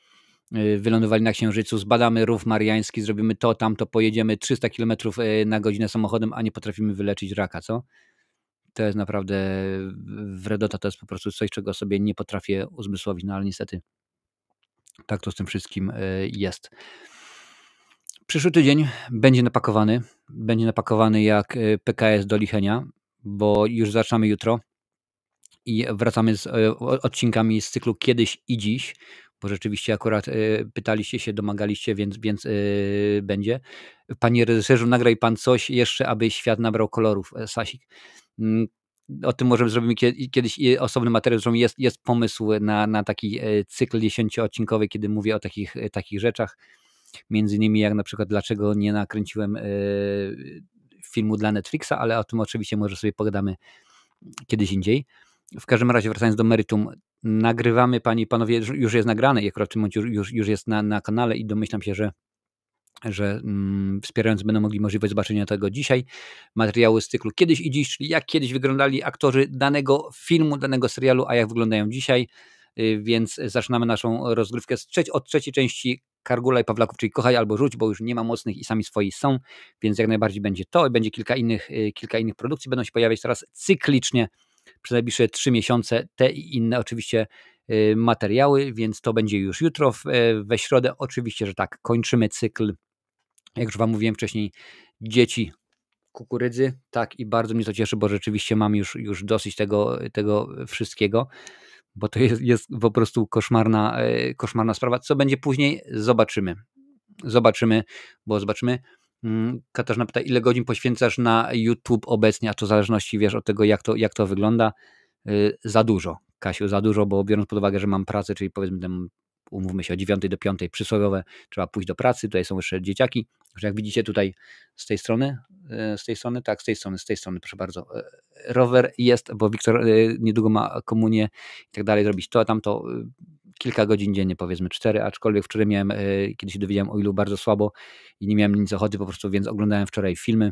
S1: na Księżycu, zbadamy rów mariański, zrobimy to, tamto, pojedziemy 300 km na godzinę samochodem, a nie potrafimy wyleczyć raka, co? To jest naprawdę wredota, to jest po prostu coś, czego sobie nie potrafię uzmysłowić, no ale niestety tak to z tym wszystkim jest. Przyszły tydzień będzie napakowany jak PKS do Lichenia, bo już zaczynamy jutro i wracamy z odcinkami z cyklu Kiedyś i Dziś, bo rzeczywiście akurat pytaliście się, domagaliście, więc będzie. Panie reżyserzu, nagraj pan coś jeszcze, aby świat nabrał kolorów, Sasik. O tym możemy zrobimy kiedyś osobny materiał, zresztą jest pomysł na taki cykl 10-odcinkowy, kiedy mówię o takich rzeczach. Między innymi jak na przykład dlaczego nie nakręciłem filmu dla Netflixa, ale o tym oczywiście może sobie pogadamy kiedyś indziej. W każdym razie wracając do meritum, nagrywamy, panie i panowie, już jest nagrane i akurat w tym momencie już jest na kanale i domyślam się, że wspierając będą mogli możliwość zobaczenia tego dzisiaj. Materiały z cyklu Kiedyś i Dziś, czyli jak kiedyś wyglądali aktorzy danego filmu, danego serialu, a jak wyglądają dzisiaj. Więc zaczynamy naszą rozgrywkę od trzeciej części Kargula i Pawlaków, czyli Kochaj albo Rzuć, bo już nie ma mocnych i sami swoi są, więc jak najbardziej będzie to. Będzie kilka innych produkcji, będą się pojawiać teraz cyklicznie przez najbliższe 3 miesiące, te i inne oczywiście materiały, więc to będzie już jutro. We środę oczywiście, że tak, kończymy cykl, jak już wam mówiłem wcześniej, Dzieci kukurydzy, tak, i bardzo mnie to cieszy, bo rzeczywiście mam już dosyć tego wszystkiego, bo to jest po prostu koszmarna sprawa. Co będzie później? Zobaczymy. Katarzyna pyta, ile godzin poświęcasz na YouTube obecnie, a to w zależności, wiesz, od tego, jak to wygląda. Za dużo, Kasiu, za dużo, bo biorąc pod uwagę, że mam pracę, czyli powiedzmy umówmy się o 9 do 5 przysłowiowe, trzeba pójść do pracy, tutaj są jeszcze dzieciaki, że jak widzicie tutaj z tej strony, proszę bardzo, rower jest, bo Wiktor niedługo ma komunię i tak dalej, zrobić to, tamto, kilka godzin dziennie, powiedzmy 4, aczkolwiek wczoraj kiedy się dowiedziałem o ilu bardzo słabo i nie miałem nic ochoty po prostu, więc oglądałem wczoraj filmy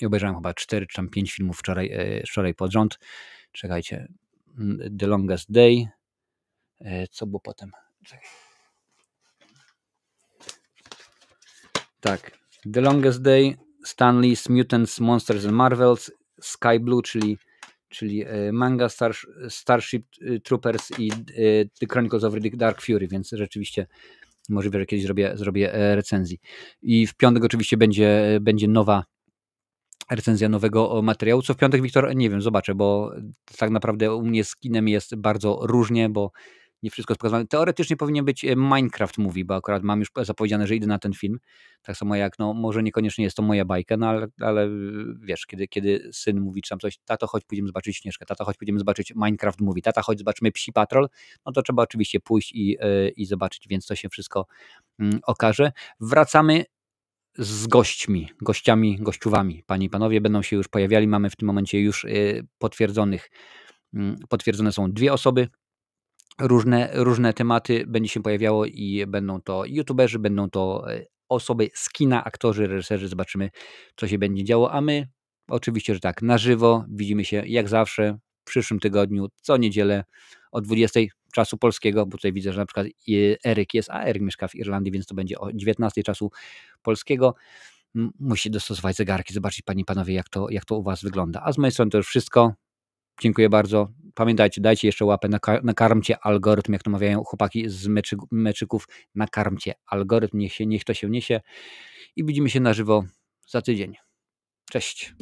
S1: i obejrzałem chyba 4 czy tam 5 filmów wczoraj pod rząd. Czekajcie, The Longest Day, co było potem? Tak, The Longest Day, Stan Lee's Mutants, Monsters and Marvels, Sky Blue, czyli manga Starship Troopers i The Chronicles of Dark Fury, więc rzeczywiście możliwe, że kiedyś zrobię recenzji. I w piątek oczywiście będzie nowa recenzja nowego materiału. Co w piątek, Wiktor? Nie wiem, zobaczę, bo tak naprawdę u mnie z kinem jest bardzo różnie, bo nie wszystko jest pokazane. Teoretycznie powinien być Minecraft Movie, bo akurat mam już zapowiedziane, że idę na ten film. Tak samo jak, no może niekoniecznie jest to moja bajka, no ale wiesz, kiedy syn mówi czy tam coś, tato, chodź pójdziemy zobaczyć Śnieżkę, tato, chodź pójdziemy zobaczyć Minecraft Movie, tata, chodź zobaczymy Psi Patrol, no to trzeba oczywiście pójść i zobaczyć, więc to się wszystko okaże. Wracamy z gościami, panie i panowie, będą się już pojawiali. Mamy w tym momencie już potwierdzone są 2 osoby. Różne tematy będzie się pojawiało i będą to youtuberzy, będą to osoby z kina, aktorzy, reżyserzy. Zobaczymy, co się będzie działo, a my oczywiście, że tak, na żywo widzimy się jak zawsze w przyszłym tygodniu, co niedzielę o 20 czasu polskiego, bo tutaj widzę, że na przykład Eryk jest, a Eryk mieszka w Irlandii, więc to będzie o 19 czasu polskiego. Musicie dostosować zegarki, zobaczyć, panie i panowie, jak to u was wygląda. A z mojej strony to już wszystko. Dziękuję bardzo. Pamiętajcie, dajcie jeszcze łapę, nakarmcie algorytm, jak to mawiają chłopaki z meczyków, nakarmcie algorytm, niech to się niesie i widzimy się na żywo za tydzień. Cześć.